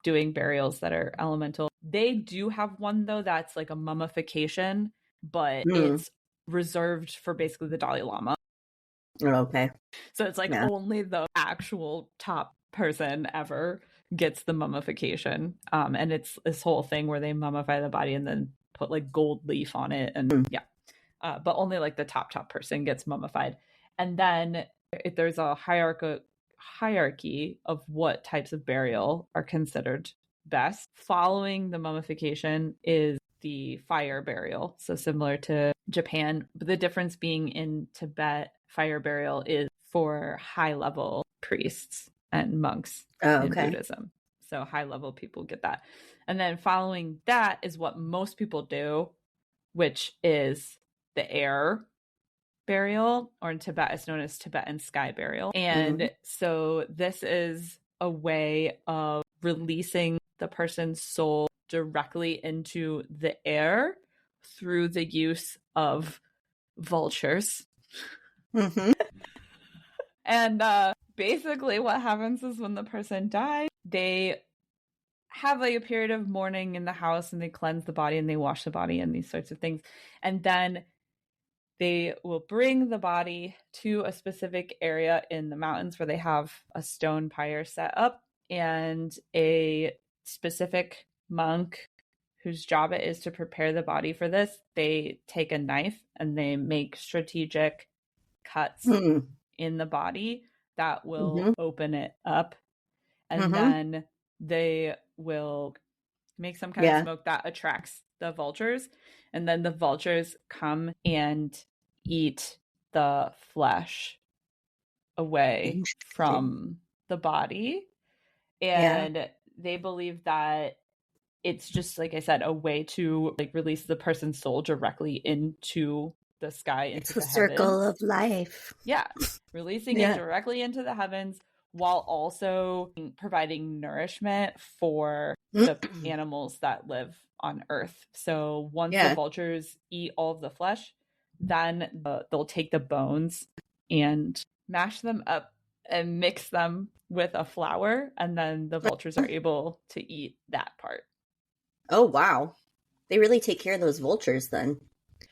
doing burials that are elemental. They do have one, though, that's like a mummification, but it's reserved for basically the Dalai Lama. Okay. So it's like only the actual top person ever gets the mummification. And it's this whole thing where they mummify the body and then put like gold leaf on it. And but only like the top person gets mummified. And then there's a hierarchy of what types of burial are considered best. Following the mummification is the fire burial. So similar to Japan, but the difference being in Tibet, fire burial is for high level priests and monks in Buddhism. So high level people get that. And then following that is what most people do, which is the air burial, or in Tibet it's known as Tibetan sky burial. And so this is a way of releasing the person's soul directly into the air through the use of vultures. And basically what happens is when the person dies, they have like a period of mourning in the house, and they cleanse the body and they wash the body and these sorts of things. And then they will bring the body to a specific area in the mountains where they have a stone pyre set up, and a specific monk whose job it is to prepare the body for this. They take a knife and they make strategic cuts in the body that will open it up. And then they will make some kind of smoke that attracts the vultures. And then the vultures come and eat the flesh away from the body. And they believe that it's just, like I said, a way to like release the person's soul directly into the sky, into it's the the circle of life. Yeah. Releasing it directly into the heavens, while also providing nourishment for the animals that live on Earth. So once the vultures eat all of the flesh, then they'll take the bones and mash them up and mix them with a flour, and then the vultures are able to eat that part. Oh, wow. They really take care of those vultures then.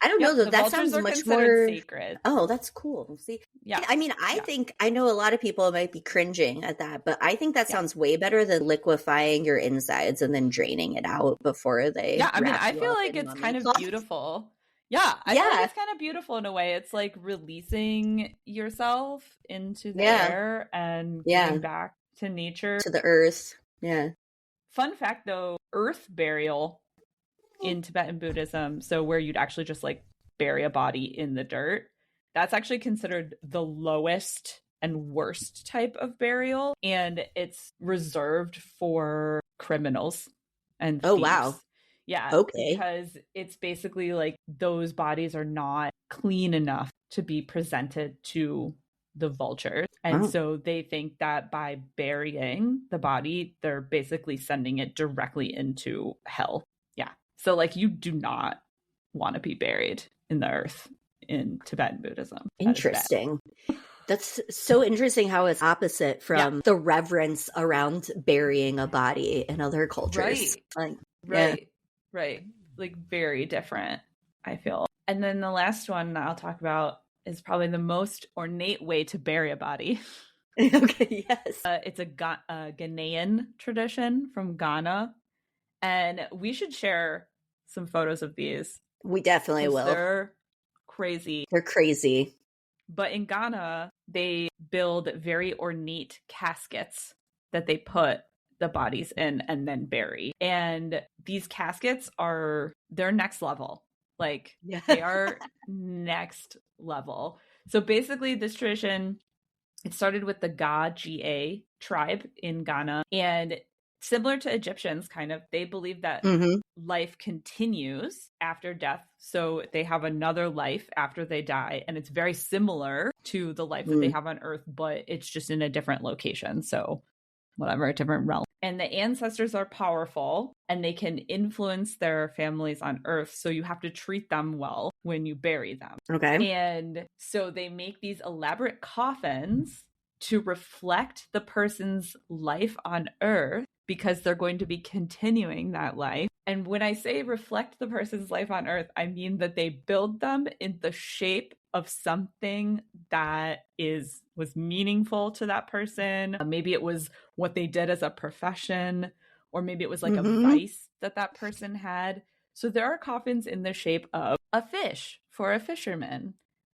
I don't know, though. That sounds much more sacred. Oh, that's cool. See, I mean, I think, I know a lot of people might be cringing at that, but I think that sounds way better than liquefying your insides and then draining it out before they. Yeah, I mean, I feel like it's kind of beautiful. Yeah, I feel like it's kind of beautiful in a way. It's like releasing yourself into the air and getting back to nature, to the earth. Yeah. Fun fact, though, earth burial in Tibetan Buddhism, so where you'd actually just like bury a body in the dirt, that's actually considered the lowest and worst type of burial, and it's reserved for criminals and thieves. Wow. Yeah. Okay. Because it's basically like those bodies are not clean enough to be presented to the vultures. And so they think that by burying the body, they're basically sending it directly into hell. Yeah. So like you do not want to be buried in the earth in Tibetan Buddhism. Interesting. That's so interesting how it's opposite from the reverence around burying a body in other cultures. Right. Like very different, I feel. And then the last one I'll talk about is probably the most ornate way to bury a body. Okay, yes. It's a Ghanaian tradition from Ghana. And we should share some photos of these. We definitely will. They're crazy. They're crazy. But in Ghana, they build very ornate caskets that they put the bodies in and then bury. And these caskets they're next level. Like Yeah. they are next level. So basically this tradition, it started with the Ga tribe in Ghana, and similar to Egyptians, kind of, they believe that life continues after death. So they have another life after they die. And it's very similar to the life that they have on Earth, but it's just in a different location. So whatever, a different realm. And the ancestors are powerful and they can influence their families on Earth. So you have to treat them well when you bury them. Okay. And so they make these elaborate coffins to reflect the person's life on Earth, because they're going to be continuing that life. And when I say reflect the person's life on Earth, I mean that they build them in the shape of something that was meaningful to that person. Maybe it was what they did as a profession, or maybe it was like a vice that person had. So there are coffins in the shape of a fish for a fisherman.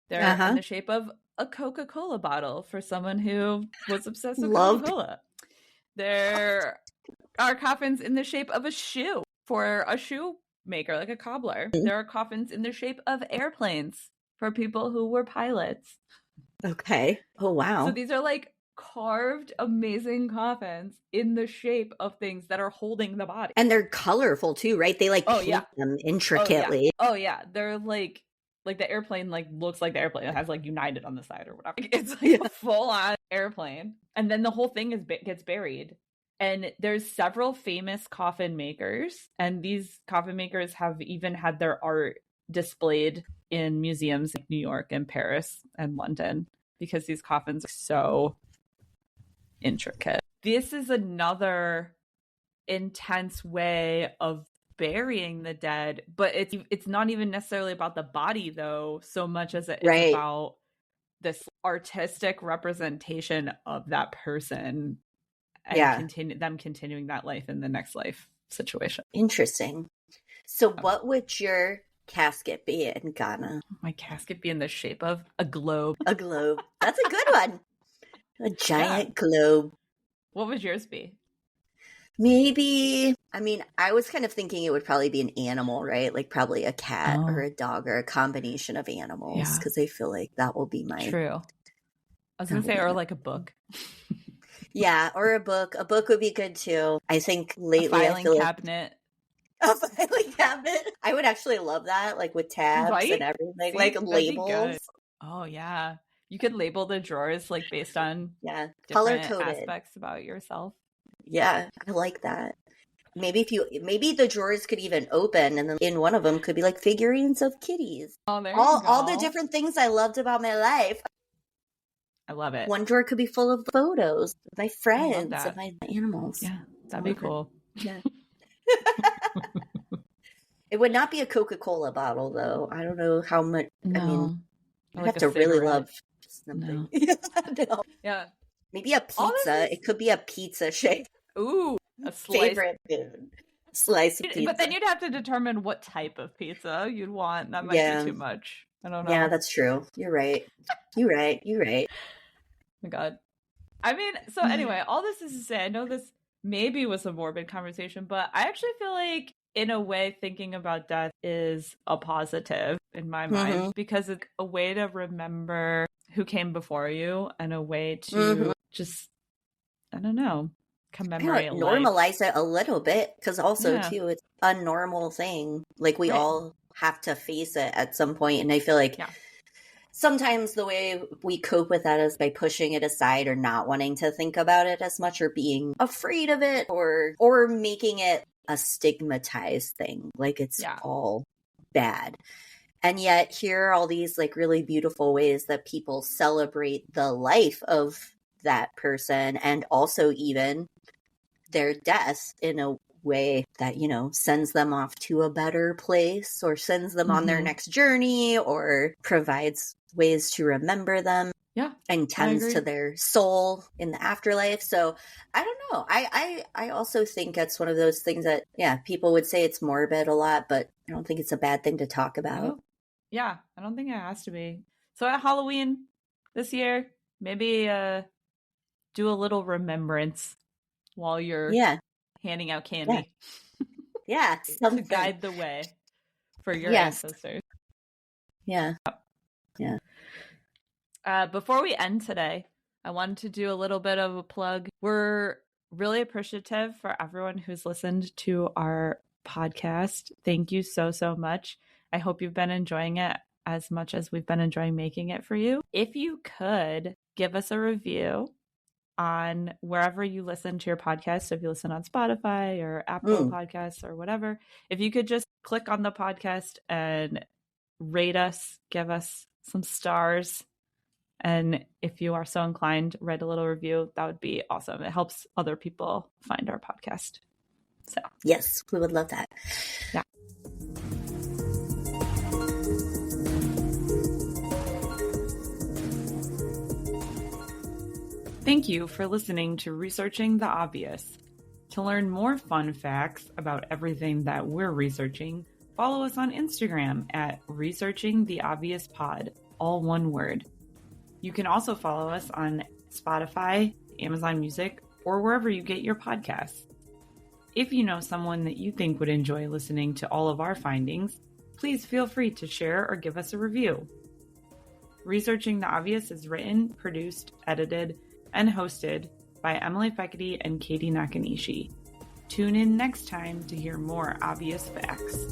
They're in the shape of a Coca-Cola bottle for someone who was obsessed with Coca-Cola. There are coffins in the shape of a shoe for a shoe maker, like a cobbler. There are coffins in the shape of airplanes for people who were pilots. Okay. Oh, wow. So these are like carved, amazing coffins in the shape of things that are holding the body. And they're colorful too, right? They like paint them intricately. Oh yeah. They're like the airplane like looks like the airplane. It has like United on the side or whatever. It's like a full on airplane. And then the whole thing gets buried. And there's several famous coffin makers, and these coffin makers have even had their art displayed in museums like New York and Paris and London, because these coffins are so intricate. This is another intense way of burying the dead, but it's not even necessarily about the body though, so much as it is about this artistic representation of that person. And continuing that life in the next life situation. Interesting. So what would your casket be in Ghana? My casket be in the shape of a globe. A globe. That's a good one. A giant globe. What would yours be? Maybe, I mean, I was kind of thinking it would probably be an animal, right? Like probably a cat or a dog or a combination of animals, because I feel like that will be my... True. I was going to say, or like a book. Yeah, or a book. A book would be good too. I think lately a filing cabinet. A filing cabinet. I would actually love that, like with tabs and everything, like labels. Oh yeah, you could label the drawers like based on color-coded aspects about yourself. Yeah, I like that. Maybe the drawers could even open, and then in one of them could be like figurines of kitties. Oh, there you go. All the different things I loved about my life. I love it. One drawer could be full of photos of my friends and my animals. Yeah, that'd be cool. Yeah. It would not be a Coca-Cola bottle, though. I don't know how much. No. I mean, you have to really love something. No. Yeah. Maybe a pizza. It could be a pizza shape. Ooh, a slice. Favorite food. Slice of pizza. But then you'd have to determine what type of pizza you'd want. That might be too much. I don't know. Yeah, that's true. You're right. You're right. Oh my God. I mean, so anyway, all this is to say, I know this maybe was a morbid conversation, but I actually feel like in a way thinking about death is a positive in my mind, because it's a way to remember who came before you and a way to just, I don't know, commemorate normalize it a little bit, because also too, it's a normal thing. Like we all have to face it at some point, and I feel like sometimes the way we cope with that is by pushing it aside or not wanting to think about it as much, or being afraid of it, or making it a stigmatized thing, like it's all bad. And yet here are all these like really beautiful ways that people celebrate the life of that person, and also even their death in a way that, you know, sends them off to a better place, or sends them on their next journey, or provides ways to remember them. Yeah. And tends to their soul in the afterlife. So I don't know. I also think it's one of those things that, people would say it's morbid a lot, but I don't think it's a bad thing to talk about. Yeah, I don't think it has to be. So at Halloween this year, maybe do a little remembrance while you're handing out candy. Yeah. To guide the way for your ancestors. Yeah. Yeah. Before we end today, I wanted to do a little bit of a plug. We're really appreciative for everyone who's listened to our podcast. Thank you so, so much. I hope you've been enjoying it as much as we've been enjoying making it for you. If you could give us a review on wherever you listen to your podcast. So if you listen on Spotify or Apple Podcasts or whatever, if you could just click on the podcast and rate us, give us some stars. And if you are so inclined, write a little review. That would be awesome. It helps other people find our podcast. So yes, we would love that. Yeah. Thank you for listening to Researching the Obvious. To learn more fun facts about everything that we're researching, follow us on Instagram at Researching the Obvious Pod, all one word. You can also follow us on Spotify, Amazon Music, or wherever you get your podcasts. If you know someone that you think would enjoy listening to all of our findings, please feel free to share or give us a review. Researching the Obvious is written, produced, edited, and hosted by Emily Fekete and Katie Nakanishi. Tune in next time to hear more obvious facts.